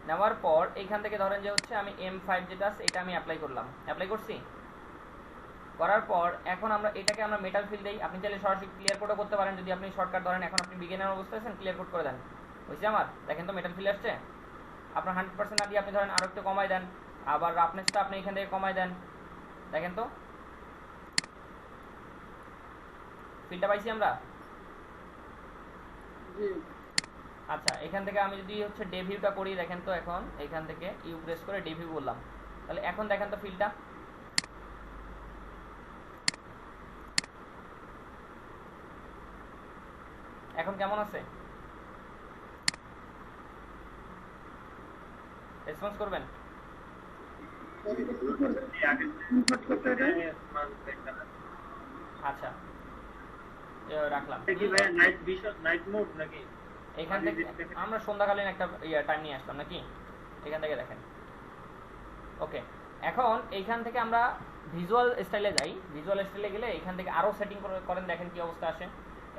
নেওয়ার পর এইখান থেকে ধরেন যে হচ্ছে আমি M5 যেটা আছে এটা আমি অ্যাপ্লাই করছি। করার পর এখন আমরা এটাকে আমরা মেটাল ফিল দেই। আপনি চাইলে সরাসরি ক্লিয়ার কোডও করতে পারেন, যদি আপনি শর্টকাট ধরেন এখন আপনি বিগিনার অবস্থায় আছেন, ক্লিয়ার কোড করে দেন। বুঝছি আমার, দেখেন তো মেটাল ফিল আসছে। আপনার 100% না দিয়ে আপনি ধরেন আরো একটু কমাই দেন, আবার রাফনেসটা আপনি এখান থেকে কমাই দেন, দেখেন তো ফিলটা পাইছি আমরা। জি আচ্ছা, এখান থেকে আমি যদি হচ্ছে ডে ভিউটা করি, দেখেন তো এখন এখান থেকে ইউ প্রেস করে ডে ভিউ বললাম, তাহলে এখন দেখেন তো ফিলটা। এখন কেমন আছে, রেসপন্স করবেন। ইনপুট করতে এটা আচ্ছা, রাখলাম। নাইট মোড নাকি? এখান থেকে আমরা সন্ধ্যাকালীন একটা টাইম নিয়ে আসলাম নাকি, এখান থেকে দেখেন। ওকে, এখন এইখান থেকে আমরা ভিজুয়াল স্টাইলে যাই। ভিজুয়াল স্টাইলে গেলে এখান থেকে আরো সেটিং করেন, দেখেন কি অবস্থা আসে।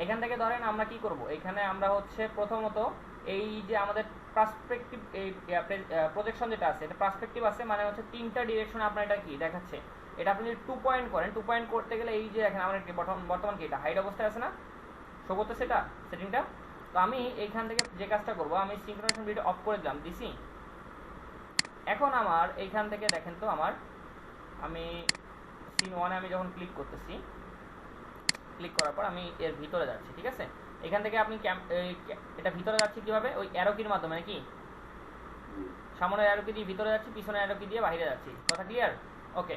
এখান থেকে ধরেন আমরা কি করব, এখানে আমরা হচ্ছে প্রথমত এই যে আমাদের পার্সপেক্টিভ এই প্রজেকশন যেটা আছে, এটা পার্সপেক্টিভ আছে, মানে হচ্ছে তিনটা ডিরেকশনে আপনার এটা কি দেখাচ্ছে। এটা আপনি যদি 2 পয়েন্ট করেন, 2 পয়েন্ট করতে গেলে এই যে দেখেন আমাদের বর্তমান কি এটা হাইড অবস্থায় আছে না, শো করতেছে এটা সেটিংটা। তো আমি এইখান থেকে যে কাজটা করব, আমি সিনক্রোনাইজেশন ভিডিও অফ করে দিলাম, দিছি। এখন আমার এইখান থেকে দেখেন তো আমি সিন 1 এ আমি যখন ক্লিক করতেছি, ক্লিক করার পর আমি এর ভিতরে যাচ্ছি, ঠিক আছে। এখান থেকে আপনি এটা ভিতরে যাচ্ছি কিভাবে, ওই অ্যারো কির মাধ্যমে নাকি, সামনের অ্যারো কি দিয়ে ভিতরে যাচ্ছি, পিছনের অ্যারো কি দিয়ে বাইরে যাচ্ছি, কথা ক্লিয়ার। ওকে,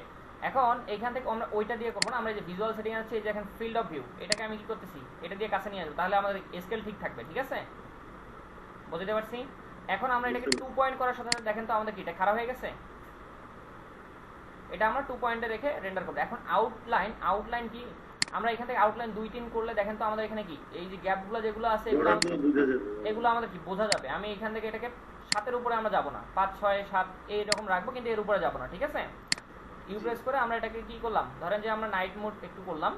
এখন এইখান থেকে আমরা ওইটা দিয়ে করবো না, আমরা যে ভিজুয়াল সেটিং আছে এই যে এখন ফিল্ড অফ ভিউ, এটাকে আমি কি করতেছি, এটা দিয়ে কাছে নিয়ে আসবো, তাহলে আমাদের স্কেল ঠিক থাকবে, ঠিক আছে, বুঝতে পারছি। এখন আমরা এটাকে 2 পয়েন্ট করার সাথে সাথে দেখেন তো আমাদের কি এটা খারাপ হয়ে গেছে। এটা আমরা 2 পয়েন্টে রেখে রেন্ডার করবো। এখন আউটলাইন কি, আমরা এখান থেকে আউটলাইন 2-3 করলে দেখেন তো আমাদের এখানে কি এই যে গ্যাপগুলো যেগুলো আছে এগুলো আমাদের কি বোঝা যাবে। আমি এখান থেকে এটাকে 7-এর উপরে আমরা যাব না, 5, 6, 7 এইরকম রাখবো, কিন্তু এর উপরে যাব না, ঠিক আছে। ইউ প্রেস করে আমরা এটাকে কি করলাম, ধরেন যে আমরা নাইট মোড একটু করলাম,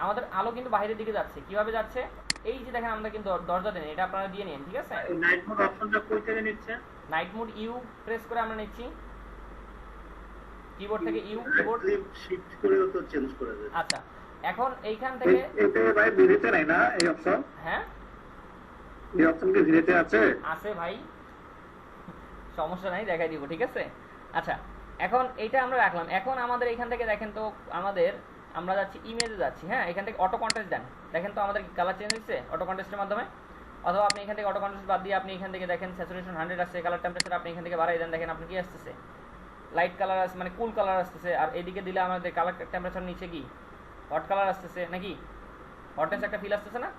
আমাদের আলো কিন্তু বাইরের দিকে যাচ্ছে। কিভাবে যাচ্ছে, এই যে দেখেন আমরা কিন্তু দরজা দেন, এটা আপনারা দিয়ে নিন, ঠিক আছে। নাইট মোড অপশনটা কই থেকে নিচ্ছেন? নাইট মোড ইউ প্রেস করে আমরা নিচ্ছি, কিবোর্ড থেকে ইউ, কিবোর্ড শিফট করেও তো চেঞ্জ করা যায়। আচ্ছা, এখন এইখান থেকে এতে ভাই ভিডিওতে নাই না এই অপশন? হ্যাঁ এই অপশন কি ভিডিওতে আছে? আছে ভাই, সমস্যা নাই, দেখাই দিব, ঠিক আছে। আচ্ছা, এখন এইটা আমরা রাখলাম। এখন আমাদের এখান থেকে দেখেন তো আমরা যাচ্ছি ইমেজে যাচ্ছি, হ্যাঁ, এখান থেকে অটো কন্ট্রাস্ট দেন, দেখেন তো আমাদের কালার চেঞ্জ হচ্ছে অটো কন্ট্রাস্টের মাধ্যমে। অথবা আপনি এখান থেকে অটো কন্ট্রাস্ট বাদ দিয়ে আপনি এখান থেকে দেখেন স্যাচুরেশন 100 আসছে, কালার টেম্পারেচার আপনি এখান থেকে বাড়াই দেন, দেখেন আপনি কি আসতেছে, লাইট কালার আসছে, মানে কুল কালার আসতেছে। আর এইদিকে দিলে আমাদের কালার টেম্পারেচার নিচে কি হট কালার আসতেছে, নাকি হটনেস একটা ফিল আসতেছে না।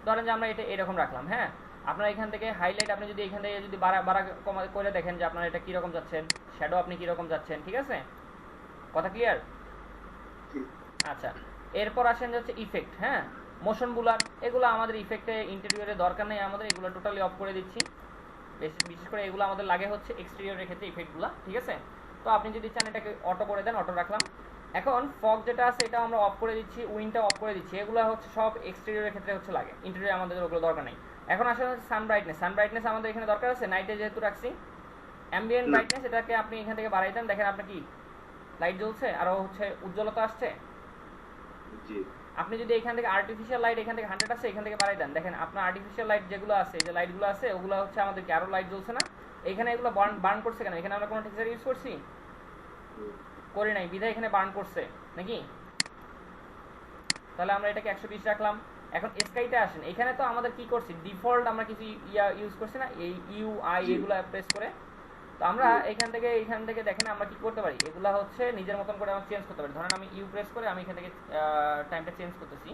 ধরেন যে আমরা এটা এরকম রাখলাম, হ্যাঁ। আপনার এখান থেকে হাইলাইট আপনি যদি এখান থেকে যদি বাড়া কমা করে দেখেন যে আপনার এটা কীরকম যাচ্ছেন, শ্যাডো আপনি কীরকম যাচ্ছেন, ঠিক আছে, কথা ক্লিয়ার? আচ্ছা, এরপর আসেন হচ্ছে ইফেক্ট, হ্যাঁ, মোশন বুলার, এগুলো আমাদের ইফেক্টে ইন্টেরিয়রে দরকার নেই, আমাদের এগুলো টোটালি অফ করে দিচ্ছি। বিশেষ করে এগুলো আমাদের লাগে হচ্ছে এক্সটেরিয়রের ক্ষেত্রে ইফেক্টগুলো, ঠিক আছে। তো আপনি যদি চান এটাকে অটো করে দেন, অটো রাখলাম। এখন ফগ যেটা আছে এটা আমরা অফ করে দিচ্ছি, উইন্ডটা অফ করে দিচ্ছি, এগুলো হচ্ছে সব এক্সটেরিয়রের ক্ষেত্রে হচ্ছে লাগে, ইন্টেরিয়রে আমাদের ওগুলো দরকার নেই। এখন আসলে হচ্ছে সান ব্রাইটনেস আমাদের এখানে দরকার আছে, নাইটে যেহেতু রাখছি। অ্যাম্বিয়েন্ট ব্রাইটনেস এটাকে আপনি এখান থেকে বাড়াই দেন, দেখেন আপনার কি লাইট জ্বলছে, আরও হচ্ছে উজ্জ্বলতা আসছে। আপনি যদি এখান থেকে আর্টিফিশিয়াল লাইট এখান থেকে 100 আছে, এখান থেকে বাড়াই দেন, দেখেন আপনার আর্টিফিশিয়াল লাইট যেগুলো আছে, যে লাইটগুলো আছে ওগুলো হচ্ছে আমাদের আরও লাইট জ্বলছে না। এখানে এগুলো বার্ন করছে কেন, এখানে আমরা কোনো টেক্সচার ইউজ করছি করি নাই, বিধায় এখানে বার্ন করছে নাকি। তাহলে আমরা এটাকে 120 রাখলাম। এখন স্কাইতে আসেন, এখানে তো আমাদের কি করছি, ডিফল্ট আমরা কিছু ইউজ করছি না, এই ইউ আই এগুলো প্রেস করে। তো আমরা এখান থেকে দেখেন আমরা কি করতে পারি, এগুলা হচ্ছে নিজের মতন করে আমরা চেঞ্জ করতে পারি। ধরেন আমি ইউ প্রেস করে আমি এখান থেকে টাইমটা চেঞ্জ করতেছি,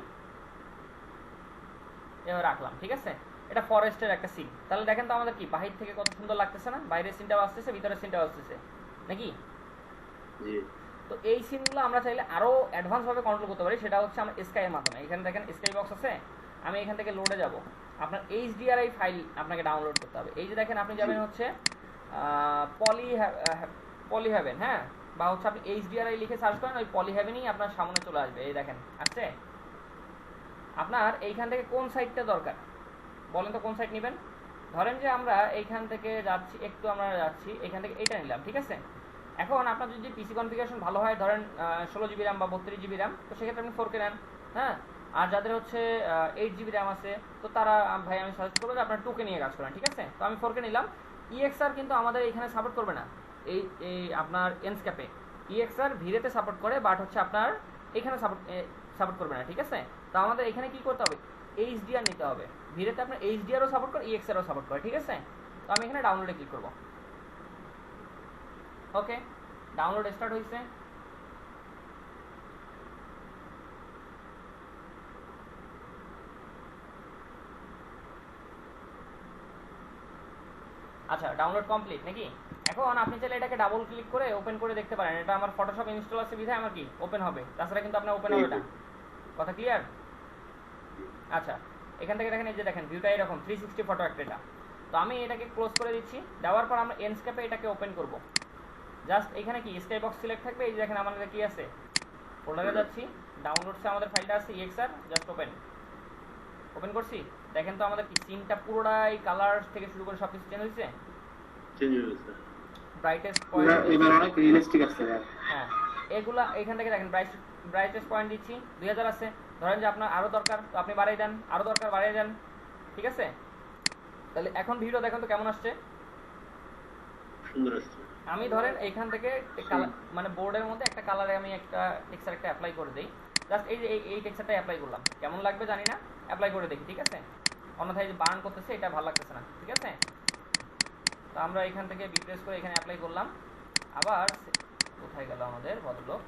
এবার রাখলাম, ঠিক আছে। এটা ফরেস্টের একটা সিন, তাহলে দেখেন তো আমাদের কি বাহির থেকে কত সুন্দর লাগতেছে না, বাইরের সিনটাও আসতেছে, ভিতরের সিনটাও আসতেছে নাকি। তো এই সিনগুলো আমরা চাইলে আরো অ্যাডভান্স ভাবে কন্ট্রোল করতে পারি, সেটা হচ্ছে আমরা স্কাই এর মাধ্যমে। এখানে দেখেন স্কাই বক্স আছে, আমি এখান থেকে লোডে যাব, আপনার এইচডিআরআই ফাইল আপনাকে ডাউনলোড করতে হবে। এই যে দেখেন আপনি যাবেন হচ্ছে পলি হ্যাভেন, হ্যাঁ, বা হচ্ছে আপনি এইচডিআরআই লিখে সার্চ করেন, ওই পলি হ্যাভেনই আপনার সামনে চলে আসবে। এই দেখেন আসছে। আপনার এইখান থেকে কোন সাইডটা দরকার বলেন তো, কোন সাইড নেবেন। ধরেন যে আমরা এইখান থেকে যাচ্ছি, একটু আমরা যাচ্ছি এখান থেকে এইটা নিলাম, ঠিক আছে। এখন আপনার যদি পিসি কনফিগারেশন ভালো হয়, ধরেন 16 জিবি র্যাম বা 32 জিবি র্যাম, তো সেক্ষেত্রে আপনি 4K নেন, হ্যাঁ। আর যাদের হচ্ছে 8 জিবি র্যাম আছে, তো তারা ভাই আমি সাজেস্ট করবো যে আপনার 2K নিয়ে কাজ করেন, ঠিক আছে। তো আমি 4K নিলাম। EXR কিন্তু আমাদের এখানে সাপোর্ট করবে না, এই আপনার এনস্কেপে EXR ভিরেতে সাপোর্ট করে, বাট হচ্ছে আপনার এখানে সাপোর্ট করবে না, ঠিক আছে। তো আমাদের এখানে কি করতে হবে, HDR নিতে হবে। ভিরেতে আপনার HDRও সাপোর্ট করে, EXRও সাপোর্ট করে, ঠিক আছে। তো আমি এখানে ডাউনলোডে ক্লিক করব। ওকে, ডাউনলোড স্টার্ট হয়েছে। আচ্ছা, ডাউনলোড কমপ্লিট নাকি। এখন আপনি চাইলে এটাকে ডাবল ক্লিক করে ওপেন করে দেখতে পারেন। এটা আমার ফটোশপ ইনস্টল আছে বিধায় আমার কি ওপেন হবে, তাছাড়া কিন্তু আপনার ওপেন হবে না। কথা ক্লিয়ার? আচ্ছা, এখান থেকে দেখেন, এই যে দেখেন ভিউটা এরকম 360 ফটো একটা এটা। তো আমি এটাকে ক্লোজ করে দিচ্ছি। দেওয়ার পর আমরা এনস্কেপে এটাকে ওপেন করব। জাস্ট এখানে কি স্কাই বক্স সিলেক্ট থাকবে, এই যে দেখেন আমাদের কি আছে, ফোল্ডারে যাচ্ছি, ডাউনলোডসে আমাদের ফাইলটা আছে EXR, জাস্ট ওপেন করছি। দেখেন তো আমাদের কি সিনটা পুরোটাই কালার থেকে শুরু করে সবকিছু চেঞ্জ হয়েছে, ব্রাইটেস্ট পয়েন্ট এবার অনেক রিয়েলিস্টিক আসছে। হ্যাঁ, এগুলা এখান থেকে দেখেন ব্রাইটেস্ট পয়েন্ট দিচ্ছি 2000 আছে। ধরেন যে আপনার আরো দরকার, তো আপনি বাড়াই দেন, আরো দরকার বাড়াই দেন, ঠিক আছে। তাহলে এখন ভিডিও দেখেন তো কেমন আসছে, সুন্দর আসছে। আমি ধরেন এইখান থেকে মানে বোর্ডের মধ্যে একটা কালারে আমি একটা টেক্সচার একটা অ্যাপ্লাই করে দিই। জাস্ট এই যে এই টেক্সচারটা অ্যাপ্লাই করলাম, কেমন লাগবে জানি না, অ্যাপ্লাই করে দেখি, ঠিক আছে। অন্যথায় যে বার্ন করতেছে এটা ভালো লাগতেছে না, ঠিক আছে। তো আমরা এখান থেকে বিপ্রেস করে এখানে অ্যাপ্লাই করলাম। আবার কোথায় গেল আমাদের ভদ্রলোক,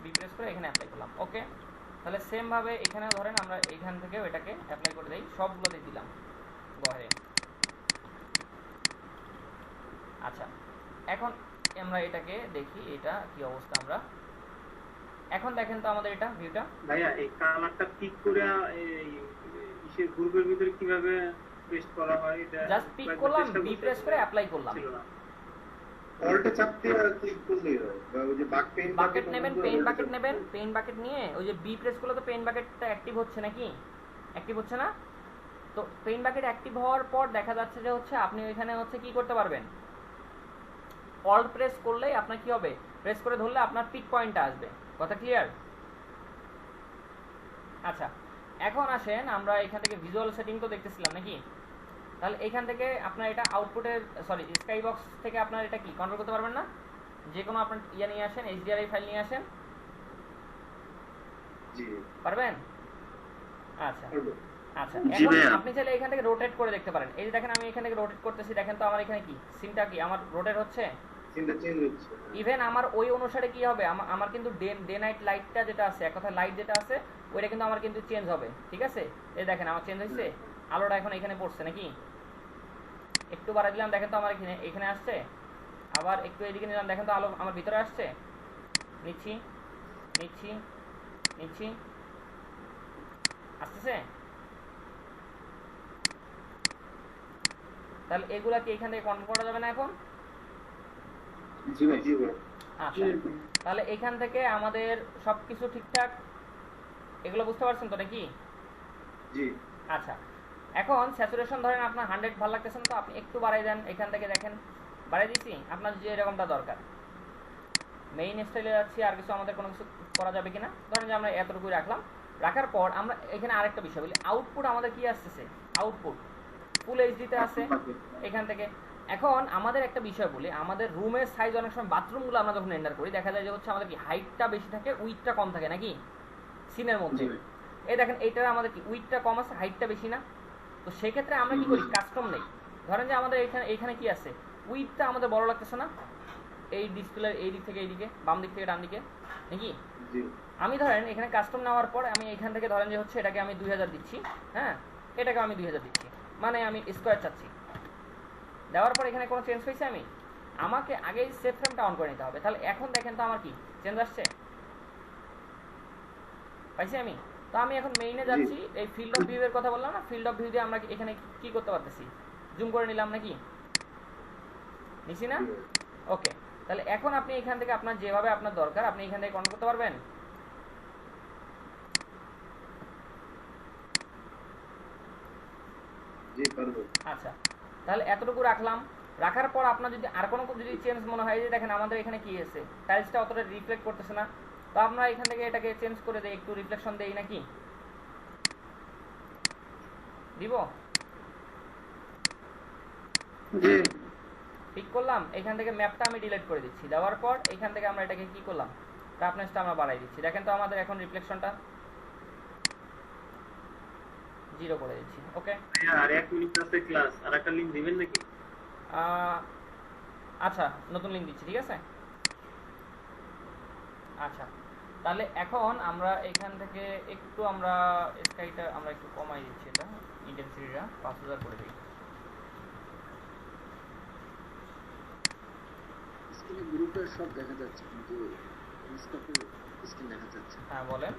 বিপ্রেস করে এখানে অ্যাপ্লাই করলাম। ওকে, তাহলে সেম ভাবে এখানে ধরেন আমরা এখান থেকে এটাকে অ্যাপ্লাই করে দেই, সবগুলোতে দিলাম গহে। আচ্ছা, এখন আমরা এটাকে দেখি এটা কি অবস্থা। আমরা এখন দেখেন তো আমাদের এটা ভিউটা। ভাইয়া এই কালারটা পিক করে এই ইসের গ্রুপের ভিতরে কিভাবে পেস্ট করা হয়, এটা জাস্ট পিক করলাম, বি প্রেস করে অ্যাপ্লাই করলাম। অল্টে চাপ দিয়ে ক্লিক করলেই হয়, বা ওই যে বাকেট নেবেন, পেইন বাকেট নেবেন, পেইন বাকেট নিয়ে ওই যে বি প্রেস করলে তো পেইন বাকেটটা অ্যাক্টিভ হচ্ছে নাকি, অ্যাক্টিভ হচ্ছে না? তো পেইন বাকেট অ্যাক্টিভ হওয়ার পর দেখা যাচ্ছে যে হচ্ছে আপনি ওইখানে হচ্ছে কি করতে পারবেন, অল্ট প্রেস করলেই আপনার কি হবে, প্রেস করে ধরলে আপনার পিক পয়েন্টটা আসবে। কথা ক্লিয়ার? আচ্ছা, এখন আসেন আমরা এখান থেকে ভিজুয়াল সেটিং তো দেখতেছিলাম নাকি, তাহলে এখান থেকে আপনার এটা আউটপুটের স্কাই বক্স থেকে আপনার এটা কি কন্ট্রোল করতে পারবেন না? যে কোনো আপনার ইয়ে নিয়ে আসেন, HDRI ফাইল নিয়ে আসেন, জি পারবেন? আচ্ছা করবো। আচ্ছা, জি এখন ভাইয়া। আপনি চাইলে এখান থেকে রোটেট করে দেখতে পারেন। এই যে দেখেন আমি এখান থেকে রোটেট করতেছি, দেখেন তো আমার এখানে কি সিনটা কি আমার রোটেট হচ্ছে। সিনটা চেঞ্জ হচ্ছে। ইভেন আমার ওই অনুসারে কি হবে, আমার কিন্তু ডে নাইট লাইটটা যেটা আছে, এক কথা লাইট যেটা আছে ওইটা কিন্তু আমার কিন্তু চেঞ্জ হবে, ঠিক আছে? এই দেখেন আমার চেঞ্জ হয়েছে, আলোটা এখন এখানে পড়ছে নাকি, একটু বাড়াই দিলাম দেখেন তো আমার এখানে এখানে আসছে, আবার একটু এদিকে নিলাম দেখেন তো আলো আমার ভিতরে আসছে, নিচ্ছি নিচ্ছি নিচ্ছি, আসতেছে। তাহলে এগুলা কি এখান থেকে কন্ট্রোল করা যাবে না এখন? জি ভাই। জি ভাই। আচ্ছা, তাহলে এখান থেকে আমাদের সবকিছু ঠিকঠাক, এগুলো বুঝতে পারছেন তো নাকি? জি আচ্ছা, এখন স্যাচুরেশন ধরেন আপনার 100 ভালো লাগতেছে না, তো আপনি একটু বাড়াই দেন, এখান থেকে দেখেন বাড়াই দিছি, আপনার যে এরকমটা দরকার। মেইন স্টাইলে যাচ্ছি, আর কিছু আমাদের কোনো কিছু করা যাবে কিনা, ধরেন যে আমরা এতটুকুই রাখলাম। রাখার পর আমরা এখানে আরেকটা বিষয় বলি, আউটপুট আমাদের কি আসতেছে, আউটপুট ফুল এইচডিতে আছে এখান থেকে। এখন আমাদের একটা বিষয় বলি, আমাদের রুমের সাইজ অনেক সময় বাথরুমগুলো আমরা যখন এন্টার করি দেখা যায় যে হচ্ছে আমাদের কি হাইটটা বেশি থাকে, উইডথটা কম থাকে নাকি সিনের মধ্যে। জি ভাই। এই দেখেন এইটার আমাদের কি উইডথটা কম আছে, হাইটটা বেশি না। তো সেক্ষেত্রে আমরা কি করি, কাস্টম নেই। ধরেন যে আমাদের এখানে কি আছে, উইডথটা আমাদের বড় লাগতেছে না, এই ডিসপ্লের এই দিক থেকে এইদিকে, বাম দিক থেকে ডান দিকে নাকি। জি আমি ধরেন এখানে কাস্টম নেওয়ার পর আমি এখান থেকে ধরেন যে হচ্ছে এটাকে আমি 2000 দিচ্ছি, হ্যাঁ এটাকে আমি 2000 দিচ্ছি, মানে আমি স্কোয়ার চাচ্ছি। দেওয়ার পর এখানে কোনো চেঞ্জ হয়েছে, আমি আমাকে আগে সেভ ফ্রেমটা অন করে নিতে হবে। তাহলে এখন দেখেন তো আমার কি চেঞ্জ আসছে, পাইছি আমি। তো আমি এখন মেইনে যাচ্ছি, এই ফিল্ড অফ ভিউ এর কথা বললাম না, ফিল্ড অফ ভিউ দিয়ে আমরা এখানে কি করতে পারতেছি, জুম করে নিলাম নাকি, নিছি না? ওকে, তাহলে এখন আপনি এখান থেকে আপনার যেভাবে আপনার দরকার আপনি এখান থেকে কন্ট্রোল করতে পারবেন। জি পারবো। আচ্ছা, তাহলে এতটুকু রাখলাম। রাখার পর আপনার যদি আর কোনো যদি চেঞ্জ মনে হয়, যে দেখেন আমাদের এখানে কি আছে, টাইলসটা অতটা রিফ্লেক্ট করতেছে না, তো আমরা এখান থেকে এটাকে চেঞ্জ করে দেই, একটু রিফ্লেকশন দেই নাকি, দিব? জি ঠিক করলাম। এখান থেকে ম্যাপটা আমি ডিলিট করে দিচ্ছি, দেওয়ার পর এখান থেকে আমরা এটাকে কি করলাম, রাফনেসটা আমরা বাড়াই দিচ্ছি। দেখেন তো আমাদের এখন রিফ্লেকশনটা 0 করে দিচ্ছি। ওকে, আর 1 মিনিট আছে ক্লাস, আর একটা লিংক দিবেন নাকি? আচ্ছা নতুন লিঙ্ক দিচ্ছি, ঠিক আছে। আচ্ছা, তাহলে এখন আমরা এখান থেকে একটু আমরা স্কাইটা আমরা একটু কমাই দিচ্ছি, এটা ইন্টেন্সিটিটা 5000 করে দিই। স্ক্রিনে গ্রুপের সব দেখা যাচ্ছে কিন্তু স্কোপের স্ক্রিন দেখা যাচ্ছে। হ্যাঁ বলেন,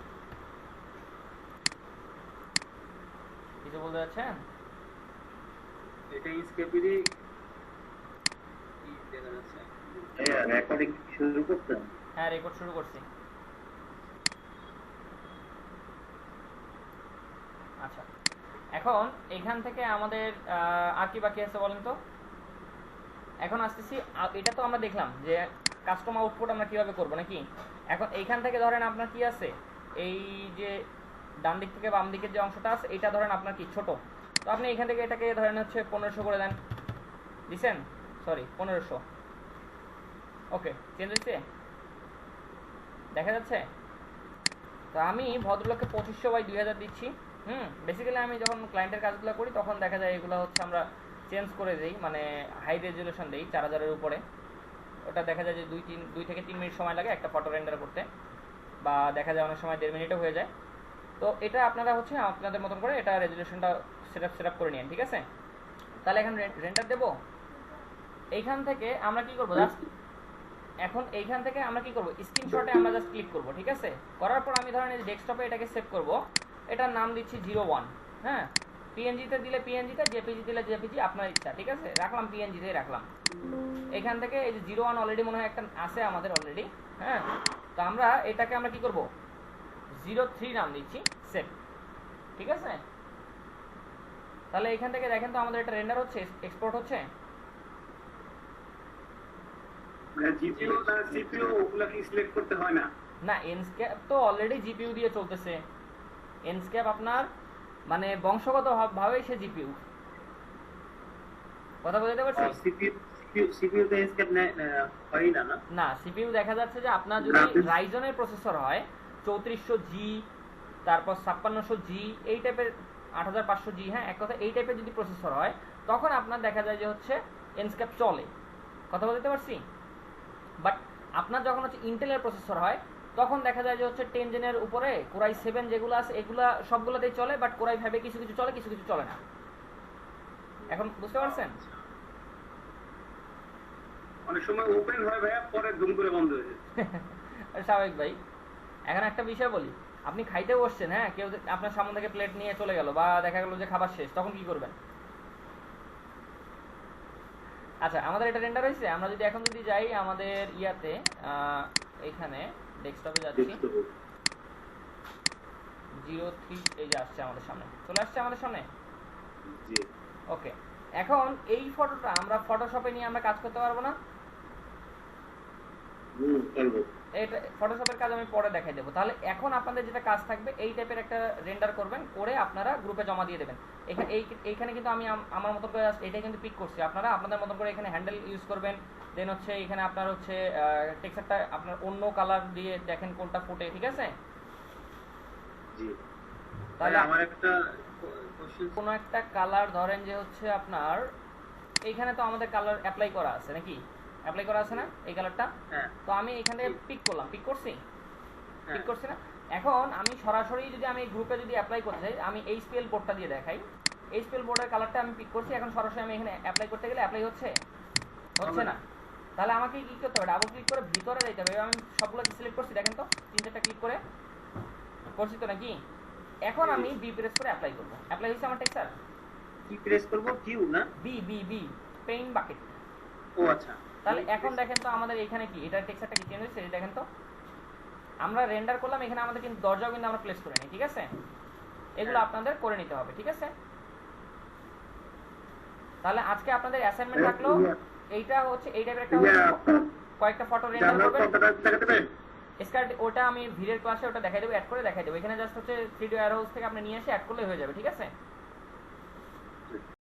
কিছু বলতে যাচ্ছেন? এটা স্কেপেরই কি দেখা যাচ্ছে? রেকর্ডিং শুরু করতেন? হ্যাঁ রেকর্ড শুরু করছি। আচ্ছা, এখন এখান থেকে আমাদের আর কি বাকি আছে বলেন তো। এখন আসতেছি, এটা তো আমরা দেখলাম যে কাস্টম আউটপুট আমরা কিভাবে করব নাকি। এখন এইখান থেকে ধরেন আপনার কি আছে, এই যে ডান দিক থেকে বাম দিকের যে অংশটা আছে এটা ধরেন আপনার কি ছোট, তো আপনি এখান থেকে এটাকে ধরেন হচ্ছে 1500 করে দেন, দিছেন, সরি 1500। ওকে, চেঞ্জ হয়েছে, দেখা যাচ্ছে। তো আমি ভদ্রলোককে 2500/2000 দিচ্ছি। বেসিক্যালি আমি যখন ক্লায়েন্টের কাজগুলো করি তখন দেখা যায় এগুলো হচ্ছে আমরা চেঞ্জ করে দিই, মানে হাই রেজলিউশন দিই 4000-এর উপরে। ওটা দেখা যায় যে 2 থেকে 3 মিনিট সময় লাগে একটা ফটো রেন্ডার করতে, বা দেখা যায় অনেক সময় 1.5 মিনিটও হয়ে যায়। তো এটা আপনারা হচ্ছে আপনাদের মতন করে এটা রেজলিউশনটা সেট আপ করে নিন, ঠিক আছে। তাহলে এখন রেন্ডার দেবো। এইখান থেকে আমরা কি করবো, জাস্ট এখন এইখান থেকে আমরা কি করব, স্ক্রিনশটে আমরা জাস্ট ক্লিক করব, ঠিক আছে। করার পর আমি ধরেন এই ডেস্কটপে এটাকে সেভ করব, এটার নাম দিচ্ছি 01, হ্যাঁ পিএনজিতে দিলে পিএনজিতে, জেপিজি দিলে জেপিজি, আপনার ইচ্ছা। ঠিক আছে, রাখলাম পিএনজিতেই রাখলাম। এখান থেকে এই যে 01 অলরেডি মনে হয় একটা আছে আমাদের অলরেডি। হ্যাঁ, তো আমরা এটাকে আমরা কি করব, 03 নাম দিচ্ছি, সেভ। ঠিক আছে, তাহলে এখান থেকে দেখেন তো আমাদের এটা রেন্ডার হচ্ছে, এক্সপোর্ট হচ্ছে। জিপিও না সিপিও ওগুলা কি সিলেক্ট করতে হয় না? না, এনস্ক্যাপ তো অলরেডি জিপিইউ দিয়ে চলতেছে। এনস্ক্যাপ আপনার মানে বংশগত ভাবেই সে জিপিইউ। কথা বুঝতে পারছি? সিপিইউ তে এসকেপ হয় না না? না, সিপিইউ দেখা যাচ্ছে যে আপনার যদি রাইজনের প্রসেসর হয় 3400G, তারপর 5600G, এই টাইপের 8500G, হ্যাঁ এক কথা এই টাইপের যদি প্রসেসর হয় তখন আপনার দেখা যায় যে হচ্ছে এনস্ক্যাপ চলে। কথা বলতে পারছি? বাট আপনার যখন হচ্ছে ইন্টেলের প্রসেসর হয় তখন দেখা যায় যে হচ্ছে 10 জেনের উপরে কোরাই 7 যেগুলো আছে এগুলা সবগুলোতেই চলে, বাট কোরাই 5 কিছু কিছু চলে, কিছু কিছু চলে না। এখন বুঝতে পারছেন? অনেক সময় ওপেন হয় ভাইয়া, পরে ধুম করে বন্ধ হয়ে যায়। স্বাভাবিক ভাই। এখন একটা বিষয় বলি, আপনি খাইতে বসছেন, হ্যাঁ কেউ আপনার সামনে থেকে প্লেট নিয়ে চলে গেল বা দেখা গেল যে খাবার শেষ, তখন কি করবেন? আচ্ছা, আমাদের এটা রেন্ডার হয়েছে। আমরা যদি এখন যদি যাই আমাদের ইয়াতে, এখানে ডেস্কটপে যাচ্ছি, 03 এই যে আসছে আমাদের সামনে, চলে আসছে আমাদের সামনে। জি ওকে, এখন এই ফটোটা আমরা ফটোশপে নিয়ে আমরা কাজ করতে পারবো না? পারবো। এটা ফটোশপের কাজ আমি পরে দেখাই দেবো। তাহলে এখন আপনাদের যেটা কাজ থাকবে, এই টাইপের একটা রেন্ডার করবেন, করে আপনারা গ্রুপে জমা দিয়ে দেবেন। এইখানে কিন্তু আমি আমার মতো করে এটাই কিন্তু পিক করছি, আপনারা আপনাদের মতো করে এখানে হ্যান্ডেল ইউজ করবেন। দেন হচ্ছে এখানে আপনার হচ্ছে টেক্সচারটা আপনার অন্য কালার দিয়ে দেখেন কোনটা ফুটে। ঠিক আছে, জি তাহলে আমার একটা কোশ্চেন, কোনো একটা কালার ধরেন যে হচ্ছে আপনার এইখানে তো আমাদের কালার অ্যাপ্লাই করা আছে নাকি, অ্যাপ্লাই করা আছে না এই কালারটা? হ্যাঁ তো আমি এখান থেকে পিক করলাম, পিক করছি হ্যাঁ না? এখন আমি সরাসরি যদি আমি গ্রুপে যদি অ্যাপ্লাই করতে চাই, আমি এইচপিএল বোর্ডটা দিয়ে দেখাই। এইচপিএল বোর্ডের কালারটা আমি পিক করছি, এখন সরাসরি আমি এখানে অ্যাপ্লাই করতে গেলে অ্যাপ্লাই হচ্ছে না। তাহলে আমাকে কি করতে হবে, ডাবল ক্লিক করে ভিতরে যেতে হবে। আমি সবগুলো সিলেক্ট করছি, দেখেন তো 3-4টা ক্লিক করে করছি তো নাকি? এখন আমি বি প্রেস করে অ্যাপ্লাই করব। অ্যাপ্লাই হয়েছে আমার টেক্সচার। কি প্রেস করব? কিউ না? B B B paint bucket. ও আচ্ছা, তাহলে এখন দেখেন তো আমাদের এখানে কি এটার টেক্সচারটা কি চেঞ্জ হয়েছে, দেখেন তো। আমরা রেন্ডার করলাম, এখানে আমাদের কিন্তু দরজাও কিন্তু আমরা প্লেস করে নিই। ঠিক আছে, এগুলো আপনাদের করে নিতে হবে। ঠিক আছে, তাহলে আজকে আপনাদের অ্যাসাইনমেন্ট থাকলো এইটা হচ্ছে এই টাইপের একটা কয়েকটা ফটো রেন্ডার করবেন। স্কার্ট ওটা আমি ভিডিওর ক্লাসে ওটা দেখাই দেবো, অ্যাড করে দেখাই দেবো। এখানে জাস্ট হচ্ছে 3D অ্যারোস থেকে আপনি নিয়ে এসে অ্যাড করলে হয়ে যাবে। ঠিক আছে।